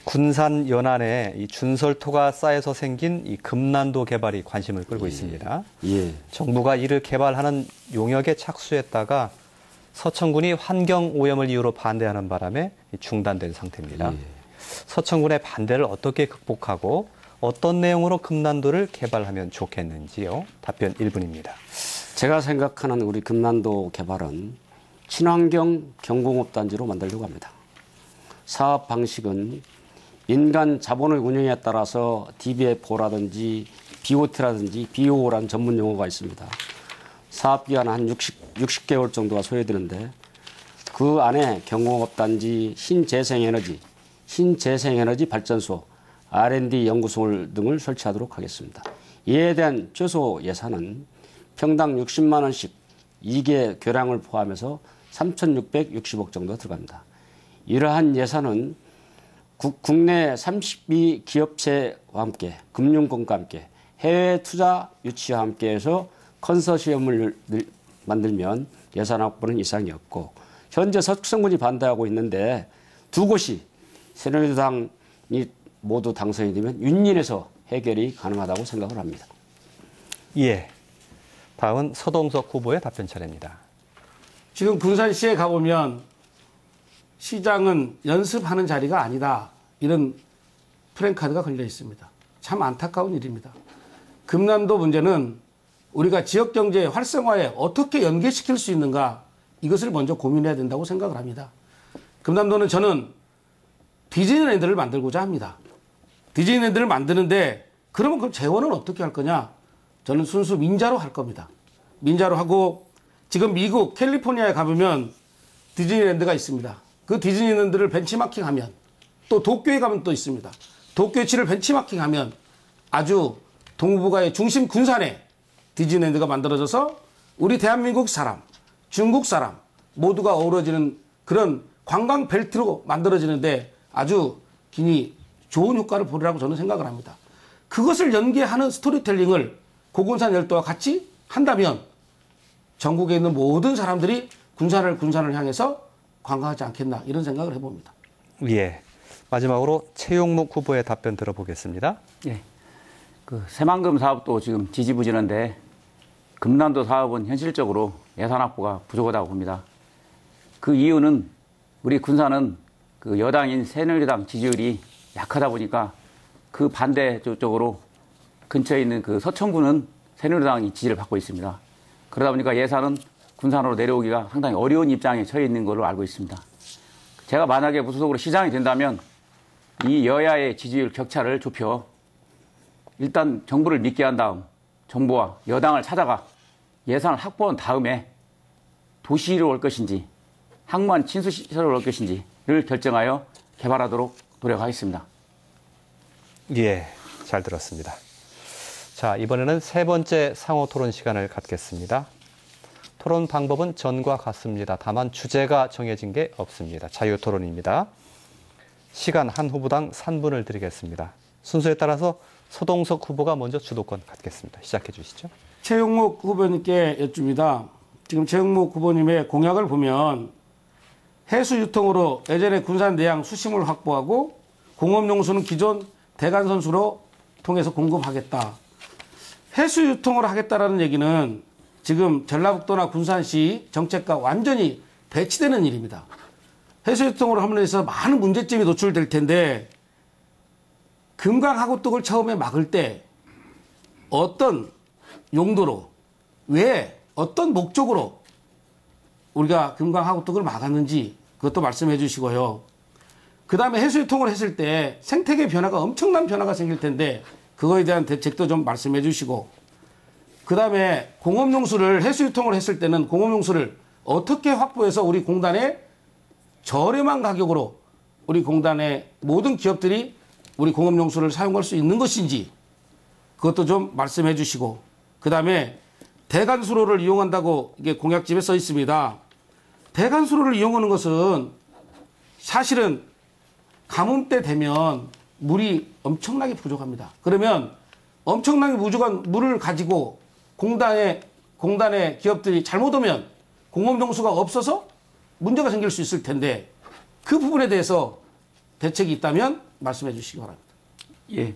S1: 군산 연안에 이 준설토가 쌓여서 생긴 이 금난도 개발이 관심을 끌고 있습니다.
S3: 예.
S1: 정부가 이를 개발하는 용역에 착수했다가 서천군이 환경 오염을 이유로 반대하는 바람에 중단된 상태입니다.
S3: 예.
S1: 서천군의 반대를 어떻게 극복하고 어떤 내용으로 금난도를 개발하면 좋겠는지요? 답변 1분입니다.
S3: 제가 생각하는 우리 금난도 개발은 친환경 경공업단지로 만들려고 합니다. 사업 방식은 민간 자본의 운영에 따라서 DBFO라든지 BOT라든지 BO라는 전문 용어가 있습니다. 사업기간 한 60개월 정도가 소요되는데 그 안에 경공업단지, 신재생에너지 발전소, R&D 연구소 등을 설치하도록 하겠습니다. 이에 대한 최소 예산은 평당 60만 원씩 2개 교량을 포함해서 3,660억 정도 들어갑니다. 이러한 예산은 국내 32 기업체와 함께 금융권과 함께 해외 투자 유치와 함께 해서 컨소시엄을 만들면 예산 확보는 이상이 없고 현재 서천군이 반대하고 있는데 두 곳이 새누리당이 모두 당선이 되면 윈윈해서 해결이 가능하다고 생각을 합니다.
S1: 예. 다음은 서동석 후보의 답변 차례입니다.
S4: 지금 군산시에 가보면 시장은 연습하는 자리가 아니다. 이런 프랜카드가 걸려 있습니다. 참 안타까운 일입니다. 금난도 문제는 우리가 지역경제 활성화에 어떻게 연계시킬 수 있는가 이것을 먼저 고민해야 된다고 생각을 합니다. 금남도는 저는 디즈니랜드를 만들고자 합니다. 디즈니랜드를 만드는데 그러면 그럼 재원은 어떻게 할 거냐? 저는 순수 민자로 할 겁니다. 민자로 하고 지금 미국 캘리포니아에 가보면 디즈니랜드가 있습니다. 그 디즈니랜드를 벤치마킹하면 또 도쿄에 가면 또 있습니다. 도쿄치를 벤치마킹하면 아주 동부가의 중심 군산에 디즈니랜드가 만들어져서 우리 대한민국 사람, 중국 사람 모두가 어우러지는 그런 관광 벨트로 만들어지는데 아주 기니 좋은 효과를 보리라고 저는 생각을 합니다. 그것을 연계하는 스토리텔링을 고군산 열도와 같이 한다면 전국에 있는 모든 사람들이 군산을 향해서 관광하지 않겠나 이런 생각을 해봅니다.
S1: 예. 마지막으로 최용목 후보의 답변 들어보겠습니다.
S2: 예. 그 새만금 사업도 지금 지지부진한데 금남도 사업은 현실적으로 예산 확보가 부족하다고 봅니다. 그 이유는 우리 군산은 그 여당인 새누리당 지지율이 약하다 보니까 그 반대 쪽으로 근처에 있는 그 서천군은 새누리당이 지지를 받고 있습니다. 그러다 보니까 예산은 군산으로 내려오기가 상당히 어려운 입장에 처해 있는 걸로 알고 있습니다. 제가 만약에 무소속으로 시장이 된다면 이 여야의 지지율 격차를 좁혀 일단 정부를 믿게 한 다음 정부와 여당을 찾아가 예산을 확보한 다음에 도시로 올 것인지 항만 친수시설을 올 것인지를 결정하여 개발하도록 노력하겠습니다.
S1: 예, 잘 들었습니다. 자, 이번에는 세 번째 상호 토론 시간을 갖겠습니다. 토론 방법은 전과 같습니다. 다만 주제가 정해진 게 없습니다. 자유 토론입니다. 시간 한 후보당 3분을 드리겠습니다. 순서에 따라서 서동석 후보가 먼저 주도권 갖겠습니다. 시작해 주시죠.
S4: 최용목 후보님께 여쭙니다. 지금 최용목 후보님의 공약을 보면 해수 유통으로 예전에 군산 내양 수심을 확보하고 공업용수는 기존 대간선수로 통해서 공급하겠다. 해수 유통을 하겠다라는 얘기는 지금 전라북도나 군산시 정책과 완전히 배치되는 일입니다. 해수 유통으로 함으로 해서 많은 문제점이 노출될 텐데 금강하구뚝을 처음에 막을 때 어떤 용도로 왜 어떤 목적으로 우리가 금강하구뚝을 막았는지 그것도 말씀해 주시고요. 그 다음에 해수 유통을 했을 때 생태계 변화가 엄청난 변화가 생길 텐데 그거에 대한 대책도 좀 말씀해 주시고 그 다음에 공업용수를 해수 유통을 했을 때는 공업용수를 어떻게 확보해서 우리 공단에 저렴한 가격으로 우리 공단의 모든 기업들이 우리 공업용수를 사용할 수 있는 것인지 그것도 좀 말씀해 주시고 그 다음에 대간수로를 이용한다고 이게 공약집에 써 있습니다. 대간수로를 이용하는 것은 사실은 가뭄 때 되면 물이 엄청나게 부족합니다. 그러면 엄청나게 부족한 물을 가지고 공단의 기업들이 잘못 오면 공업용수가 없어서 문제가 생길 수 있을 텐데 그 부분에 대해서 대책이 있다면 말씀해 주시기 바랍니다.
S2: 예.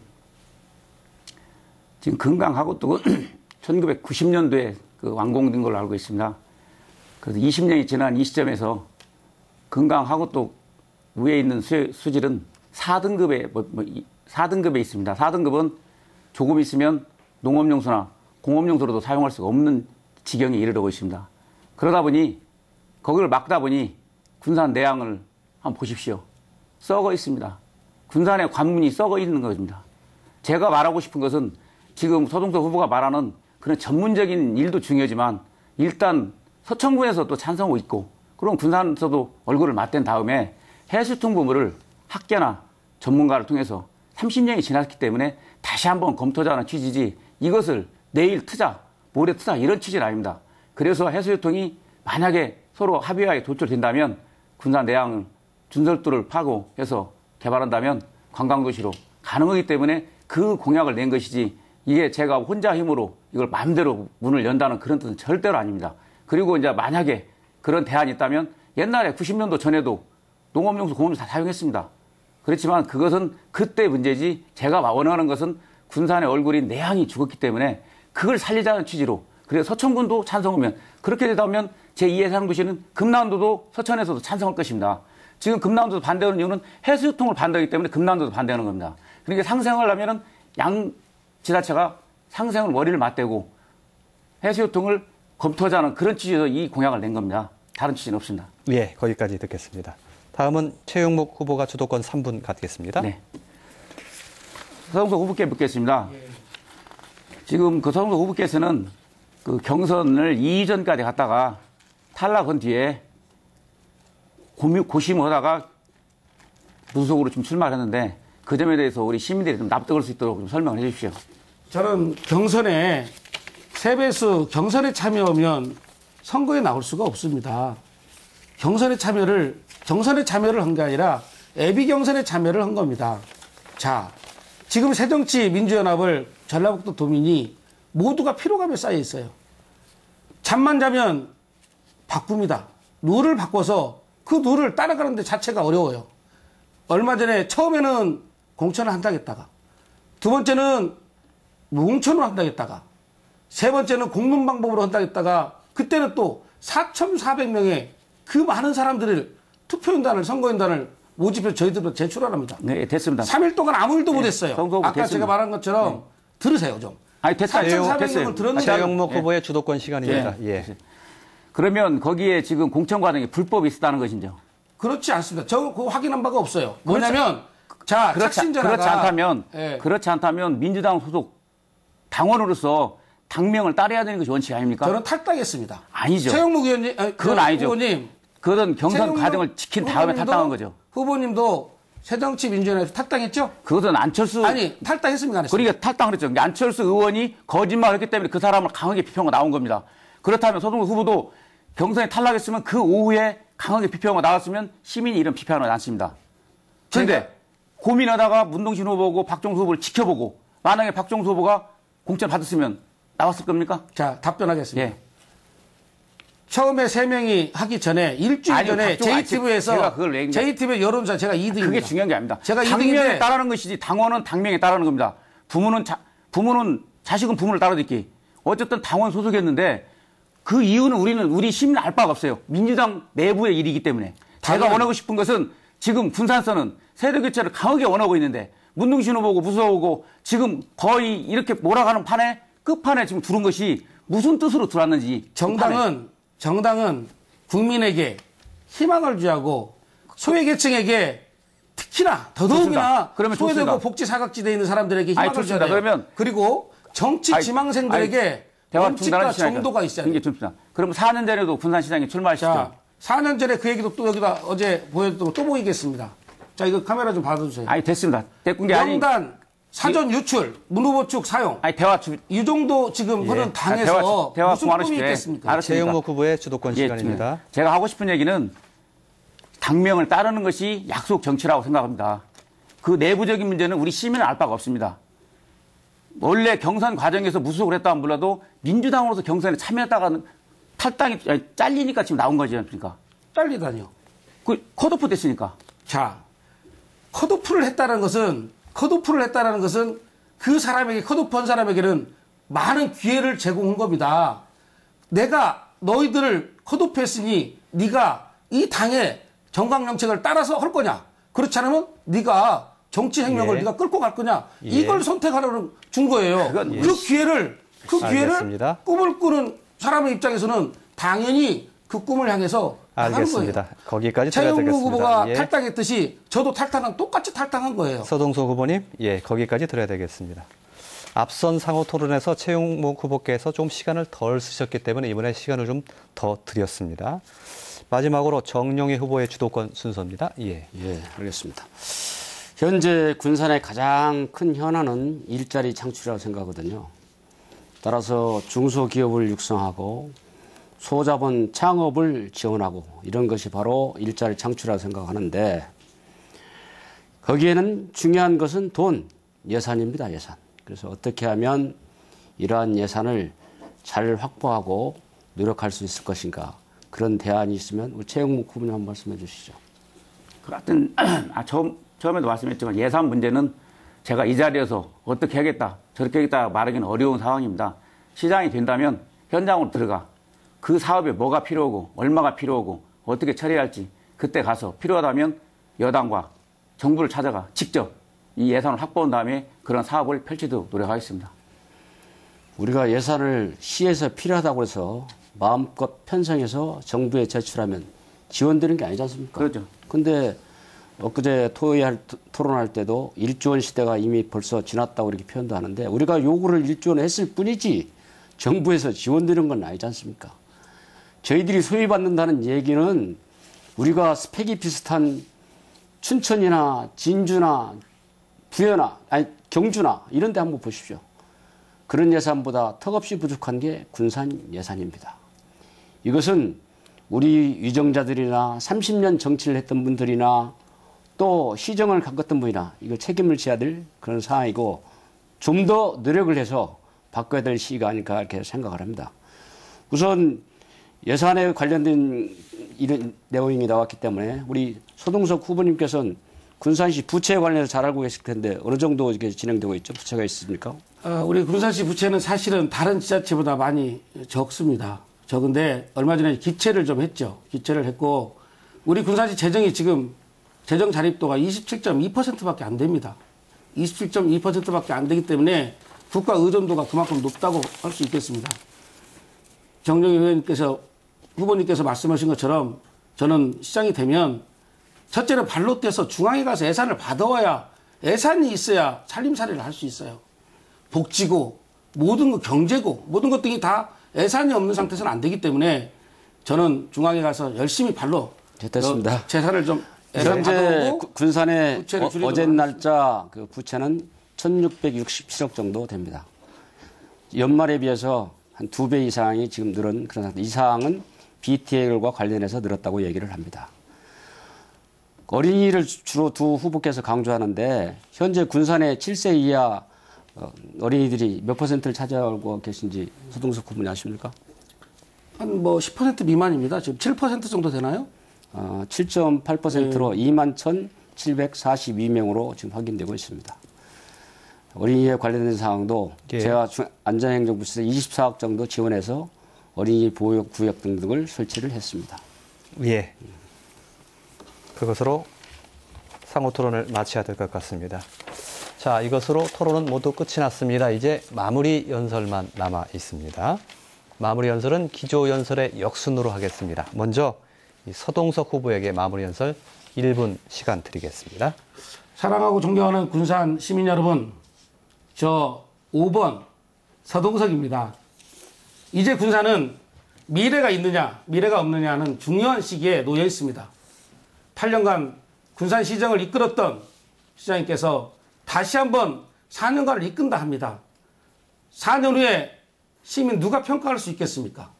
S2: 지금 금강하구뚝은 1990년도에 그 완공된 걸로 알고 있습니다. 그래서 20년이 지난 이 시점에서 금강하구뚝 위에 있는 수질은 4등급에 있습니다. 4등급은 조금 있으면 농업용수나 공업용수로도 사용할 수가 없는 지경에 이르르고 있습니다. 그러다 보니 거기를 막다 보니 군산 내양을 한번 보십시오. 썩어 있습니다. 군산의 관문이 썩어 있는 것입니다. 제가 말하고 싶은 것은 지금 서동석 후보가 말하는 그런 전문적인 일도 중요하지만 일단 서천군에서도 찬성하고 있고 그럼 군산에서도 얼굴을 맞댄 다음에 해수통 부분을 학계나 전문가를 통해서 30년이 지났기 때문에 다시 한번 검토하자는 취지지 이것을 내일 투자, 모레 투자 이런 취지는 아닙니다. 그래서 해수유통이 만약에 서로 합의하에 도출된다면 군산 내양 준설도를 파고 해서 개발한다면 관광도시로 가능하기 때문에 그 공약을 낸 것이지 이게 제가 혼자 힘으로 이걸 마음대로 문을 연다는 그런 뜻은 절대로 아닙니다. 그리고 이제 만약에 그런 대안이 있다면 옛날에 90년도 전에도 농업용수, 공업용수 다 사용했습니다. 그렇지만 그것은 그때 문제지 제가 원하는 것은 군산의 얼굴인 내양이 죽었기 때문에 그걸 살리자는 취지로 그래서 서천군도 찬성하면 그렇게 되다면 제2해상도시는 금남도도 서천에서도 찬성할 것입니다. 지금 금남도도 반대하는 이유는 해수유통을 반대하기 때문에 금남도도 반대하는 겁니다. 그러니까 상생을 하면은 양 지자체가 상생을 머리를 맞대고 해수유통을 검토하자는 그런 취지에서 이 공약을 낸 겁니다. 다른 취지는 없습니다.
S1: 예, 거기까지 듣겠습니다. 다음은 최용목 후보가 주도권 3분 갖겠습니다.
S2: 네. 서동석 후보께 묻겠습니다. 지금 그 서동석 후보께서는 그 경선을 2전까지 갔다가 탈락한 뒤에 고심을 하다가 무소속으로 좀 출마를 했는데 그 점에 대해서 우리 시민들이 좀 납득할 수 있도록 좀 설명을 해 주십시오.
S4: 저는 경선에 세배수 경선에 참여하면 선거에 나올 수가 없습니다. 경선에 참여를 한 게 아니라 예비 경선에 참여를 한 겁니다. 자, 지금 새정치민주연합을 전라북도 도민이 모두가 피로감에 쌓여 있어요. 잠만 자면 바꿉니다. 룰을 바꿔서 그 룰을 따라가는 데 자체가 어려워요. 얼마 전에 처음에는 공천을 한다고 했다가, 두 번째는 무공천으로 한다고 했다가, 세 번째는 공문 방법으로 한다고 했다가, 그때는 또 4,400명의 그 많은 사람들을 투표인단을, 선거인단을 모집해서 저희들로 제출하랍니다.
S2: 네, 됐습니다.
S4: 3일 동안 아무 일도
S2: 네,
S4: 못했어요.
S2: 선거구
S4: 아까
S2: 됐습니다.
S4: 제가 말한 것처럼 들으세요 좀.
S2: 아니, 됐어요.
S4: 4,400명을 들었는데
S1: 최영목 후보의 주도권 시간입니다. 예.
S2: 그러면 거기에 지금 공천 과정에 불법이 있었다는 것이죠.
S4: 그렇지 않습니다. 저 그거 확인한 바가 없어요. 뭐냐면 자,
S2: 그렇지
S4: 착신전화가
S2: 않다면 그렇지 않다면 민주당 소속 당원으로서 당명을 따라야 되는 것이 원칙 아닙니까?
S4: 저는 탈당했습니다.
S2: 아니죠.
S4: 최영목 의원님,
S2: 그건 아니죠.
S4: 후보님,
S2: 그것은 경선
S4: 최영목
S2: 과정을 지킨 다음에
S4: 후보님도
S2: 탈당한 거죠.
S4: 후보님도 새정치민주연합에서 탈당했죠?
S2: 그것은 안철수
S4: 아니, 탈당했습니까? 안 했습니까?
S2: 그러니까 탈당을 했죠. 안철수 의원이 거짓말을 했기 때문에 그 사람을 강하게 비평가 나온 겁니다. 그렇다면 서동석 후보도 경선에 탈락했으면 그 오후에 강하게 비평가 나왔으면 시민이 이런 비판을 않습니다. 그런데 고민하다가 문동신 후보고 박종수 후보를 지켜보고 만약에 박종수 후보가 공천 받았으면 나왔을 겁니까?
S4: 자, 답변하겠습니다.
S2: 예.
S4: 처음에 3명이 하기 전에 일주일
S2: 아니,
S4: 전에
S2: 제가
S4: JTB에서
S2: 그걸 얘기한
S4: JTB의 여론조사 제가 2등입니다.
S2: 그게 중요한 게 아닙니다.
S4: 제가
S2: 당명에
S4: 2등인데
S2: 따르는 것이지 당원은 당명에 따르는 겁니다. 부모는 자식은 부모를 따라듣기. 어쨌든 당원 소속이었는데 그 이유는 우리 시민은 알 바가 없어요. 민주당 내부의 일이기 때문에. 제가 원하고 싶은 것은 지금 군산서는 세대 교체를 강하게 원하고 있는데 문동신 후보고 무서우고 지금 거의 이렇게 몰아가는 판에 끝판에 지금 들어온 것이 무슨 뜻으로 들어왔는지.
S4: 정당은 국민에게 희망을 주하고 소외계층에게 특히나 더더욱이나
S2: 그러면
S4: 소외되고
S2: 좋습니다.
S4: 복지 사각지대에 있는 사람들에게 희망을
S2: 좋습니다.
S4: 줘야 돼요.
S2: 그러면
S4: 그리고 정치 지망생들에게
S2: 대화
S4: 원칙과
S2: 중단하시니까
S4: 정도가 있어야 돼요.
S2: 이게 좋습니다. 그럼 4년 전에도 군산시장에 출마하시죠.
S4: 자, 4년 전에 그 얘기도 또 여기다 어제 보여줬던 거 또 보이겠습니다. 자, 이거 카메라 좀 받아주세요.
S2: 아니 됐습니다. 됐군 게 아니.
S4: 명단 사전 유출, 문 후보 측 사용.
S2: 아니 대화
S4: 이 정도 지금 흐른 당에서
S2: 대화
S4: 무슨
S2: 그만하십시오.
S4: 꿈이 있겠습니까?
S2: 알았습니다.
S1: 최영목 후보의 주도권 시간입니다.
S2: 제가 하고 싶은 얘기는 당명을 따르는 것이 약속 정치라고 생각합니다. 그 내부적인 문제는 우리 시민은 알 바가 없습니다. 원래 경선 과정에서 무소속을 했다면 몰라도 민주당으로서 경선에 참여했다가 탈당이 잘리니까 지금 나온 거지 않습니까?
S4: 딸리다니요.
S2: 그 컷오프 됐으니까.
S4: 자, 컷오프를 했다는 것은 그 사람에게 컷오프한 사람에게는 많은 기회를 제공한 겁니다. 내가 너희들을 컷오프했으니 네가 이 당의 정강 정책을 따라서 할 거냐? 그렇지 않으면 네가 정치 행명을 네가 끌고 갈 거냐? 이걸 선택하라는 준 거예요. 그 기회를
S1: 알겠습니다.
S4: 꿈을 꾸는 사람의 입장에서는 당연히 그 꿈을 향해서 나가는
S1: 알겠습니다.
S4: 거예요.
S1: 거기까지 들어야
S4: 최영목
S1: 되겠습니다.
S4: 후보가
S1: 예.
S4: 탈당했듯이 저도 똑같이 탈당한 거예요.
S1: 서동석 후보님, 예, 거기까지 들어야 되겠습니다. 앞선 상호 토론에서 최영목 후보께서 좀 시간을 덜 쓰셨기 때문에 이번에 시간을 좀 더 드렸습니다. 마지막으로 정용희 후보의 주도권 순서입니다. 예.
S3: 예, 알겠습니다. 현재 군산의 가장 큰 현안은 일자리 창출이라고 생각하거든요. 따라서 중소기업을 육성하고 소자본 창업을 지원하고 이런 것이 바로 일자리 창출이라고 생각하는데 거기에는 중요한 것은 돈, 예산입니다. 예산. 그래서 어떻게 하면 이러한 예산을 잘 확보하고 노력할 수 있을 것인가 그런 대안이 있으면 우리 최영목 후보님 한번 말씀해 주시죠.
S2: 그 하여튼 처음에도 말씀했지만 예산 문제는 제가 이 자리에서 어떻게 하겠다 저렇게 하겠다 말하기는 어려운 상황입니다. 시장이 된다면 현장으로 들어가 그 사업에 뭐가 필요하고 얼마가 필요하고 어떻게 처리할지 그때 가서 필요하다면 여당과 정부를 찾아가 직접 이 예산을 확보한 다음에 그런 사업을 펼치도록 노력하겠습니다.
S3: 우리가 예산을 시에서 필요하다고 해서 마음껏 편성해서 정부에 제출하면 지원되는 게 아니지 않습니까?
S2: 그렇죠.
S3: 근데 엊그제 토론할 때도 1조 원 시대가 이미 벌써 지났다고 이렇게 표현도 하는데 우리가 요구를 1조 원 했을 뿐이지 정부에서 지원되는 건 아니지 않습니까? 저희들이 소외받는다는 얘기는 우리가 스펙이 비슷한 춘천이나 진주나 부여나 아니 경주나 이런 데 한번 보십시오. 그런 예산보다 턱없이 부족한 게 군산 예산입니다. 이것은 우리 위정자들이나 30년 정치를 했던 분들이나 또 시정을 겪었던 분이나 이거 책임을 져야 될 그런 사항이고 좀 더 노력을 해서 바꿔야 될 시기가 아닐까 이렇게 생각을 합니다. 우선 예산에 관련된 이런 내용이 나왔기 때문에 우리 소동석 후보님께서는 군산시 부채에 관련해서 잘 알고 계실 텐데 어느 정도 이게 진행되고 있죠? 부채가 있습니까?
S4: 우리 군산시 부채는 사실은 다른 지자체보다 많이 적습니다. 적은데 얼마 전에 기체를 좀 했죠. 기체를 했고 우리 군산시 재정이 지금 재정 자립도가 27.2%밖에 안 됩니다. 27.2%밖에 안 되기 때문에 국가 의존도가 그만큼 높다고 할 수 있겠습니다. 정영희 후보님께서 말씀하신 것처럼 저는 시장이 되면 첫째는 발로 뛰어서 중앙에 가서 예산을 받아와야 예산이 있어야 살림살이를 할 수 있어요. 복지고 모든 것 경제고 모든 것들이 다 예산이 없는 상태에서는 안 되기 때문에 저는 중앙에 가서 열심히 발로
S3: 됐습니다.
S4: 재산을 좀
S3: 현재 군산의
S4: 부채를
S3: 어제 날짜 그 부채는 1667억 정도 됩니다. 연말에 비해서 한 2배 이상이 지금 늘은 그런 상태. 이 사항은 BTL과 관련해서 늘었다고 얘기를 합니다. 어린이를 주로 두 후보께서 강조하는데 현재 군산의 7세 이하 어린이들이 몇 %를 차지하고 계신지 소동석 후보님 아십니까?
S4: 한 뭐 10% 미만입니다. 지금 7% 정도 되나요?
S3: 7.8%로 21,742명으로 지금 확인되고 있습니다. 어린이에 관련된 사항도
S1: 예.
S3: 제가 안전행정부에서 24억 정도 지원해서 어린이 보호 구역 등등을 설치를 했습니다.
S1: 예. 그것으로 상호 토론을 마쳐야 될 것 같습니다. 자, 이것으로 토론은 모두 끝이 났습니다. 이제 마무리 연설만 남아 있습니다. 마무리 연설은 기조 연설의 역순으로 하겠습니다. 먼저 이 서동석 후보에게 마무리 연설 1분 시간 드리겠습니다.
S4: 사랑하고 존경하는 군산 시민 여러분, 저 5번 서동석입니다. 이제 군산은 미래가 있느냐, 미래가 없느냐는 중요한 시기에 놓여 있습니다. 8년간 군산 시정을 이끌었던 시장님께서 다시 한번 4년간을 이끈다 합니다. 4년 후에 시민 누가 평가할 수 있겠습니까?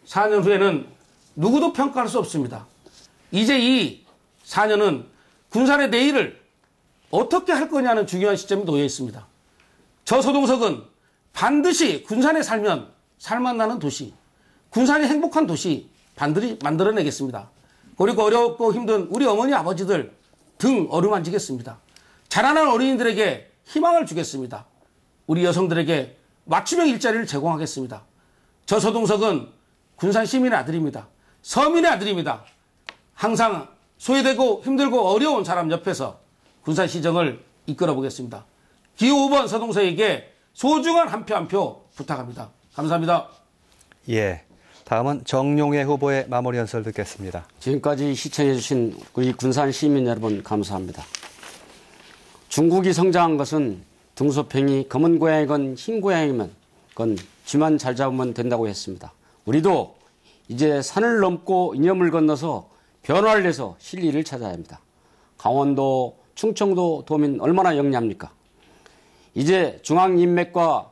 S4: 4년 후에는 누구도 평가할 수 없습니다. 이제 이 4년은 군산의 내일을 어떻게 할 거냐는 중요한 시점이 놓여 있습니다. 저 서동석은 반드시 군산에 살면 살맛나는 도시, 군산이 행복한 도시 반드시 만들어내겠습니다. 그리고 어렵고 힘든 우리 어머니 아버지들 등 어루만지겠습니다. 자라난 어린이들에게 희망을 주겠습니다. 우리 여성들에게 맞춤형 일자리를 제공하겠습니다. 저 서동석은 군산 시민의 아들입니다. 서민의 아들입니다. 항상 소외되고 힘들고 어려운 사람 옆에서 군산 시정을 이끌어 보겠습니다. 기호 5번 서동석에게 소중한 한 표 한 표 부탁합니다. 감사합니다.
S1: 예. 다음은 정용회 후보의 마무리 연설 듣겠습니다.
S3: 지금까지 시청해 주신 우리 군산 시민 여러분 감사합니다. 중국이 성장한 것은 등소팽이 검은 고양이건 흰 고양이건 쥐만 잘 잡으면 된다고 했습니다. 우리도 이제 산을 넘고 이념을 건너서 변화를 해서 실리를 찾아야 합니다. 강원도, 충청도 도민 얼마나 영리합니까? 이제 중앙인맥과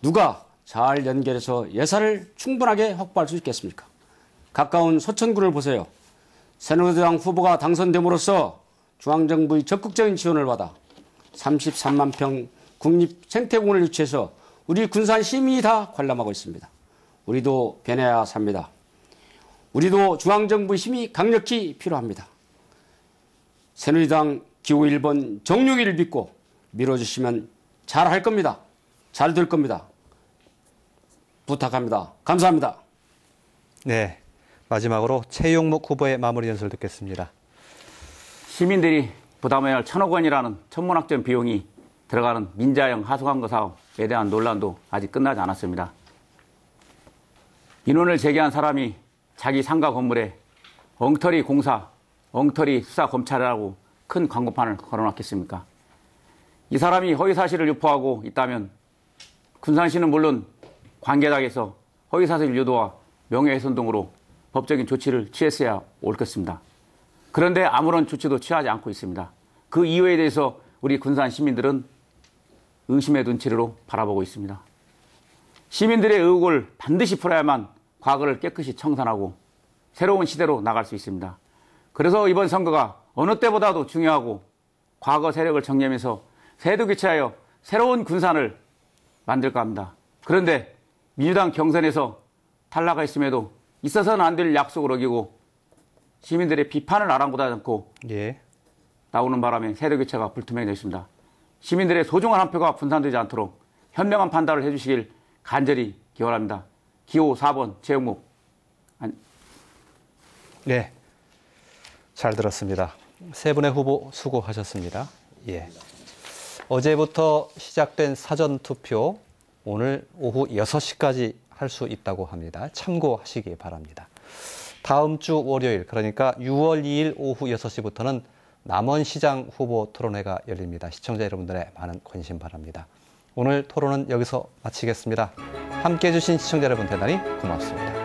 S3: 누가 잘 연결해서 예산을 충분하게 확보할 수 있겠습니까? 가까운 소천군을 보세요. 새누리당 후보가 당선됨으로써 중앙정부의 적극적인 지원을 받아 33만 평 국립생태공원을 유치해서 우리 군산 시민이 다 관람하고 있습니다. 우리도 변해야 삽니다. 우리도 중앙정부의 힘이 강력히 필요합니다. 새누리당 기호 1번 정용희를 믿고 밀어주시면 잘할 겁니다. 잘 될 겁니다. 부탁합니다. 감사합니다.
S1: 네. 마지막으로 최용목 후보의 마무리 연설 듣겠습니다.
S2: 시민들이 부담해야 할 1,000억 원이라는 천문학적 비용이 들어가는 민자형 하수관거 사업에 대한 논란도 아직 끝나지 않았습니다. 인원을 제기한 사람이 자기 상가 건물에 엉터리 공사, 엉터리 수사 검찰이라고 큰 광고판을 걸어놨겠습니까? 이 사람이 허위사실을 유포하고 있다면 군산시는 물론 관계닥에서 허위사실 유도와 명예훼손 등으로 법적인 조치를 취했어야 옳겠습니다. 그런데 아무런 조치도 취하지 않고 있습니다. 그 이유에 대해서 우리 군산 시민들은 의심의 눈치로 바라보고 있습니다. 시민들의 의혹을 반드시 풀어야만 과거를 깨끗이 청산하고 새로운 시대로 나갈 수 있습니다. 그래서 이번 선거가 어느 때보다도 중요하고 과거 세력을 정리하면서 세도 교체하여 새로운 군산을 만들까 합니다. 그런데 민주당 경선에서 탈락했음에도 있어서는 안 될 약속을 어기고 시민들의 비판을 아랑곳하지 않고
S1: 예.
S2: 나오는 바람에 세도 교체가 불투명해졌습니다. 시민들의 소중한 한 표가 분산되지 않도록 현명한 판단을 해주시길 간절히 기원합니다. 기호 4번 최영목.
S1: 네. 잘 들었습니다. 세 분의 후보 수고하셨습니다. 예. 어제부터 시작된 사전투표 오늘 오후 6시까지 할 수 있다고 합니다. 참고하시기 바랍니다. 다음 주 월요일, 그러니까 6월 2일 오후 6시부터는 남원시장 후보 토론회가 열립니다. 시청자 여러분들의 많은 관심 바랍니다. 오늘 토론은 여기서 마치겠습니다. 함께해 주신 시청자 여러분 대단히 고맙습니다.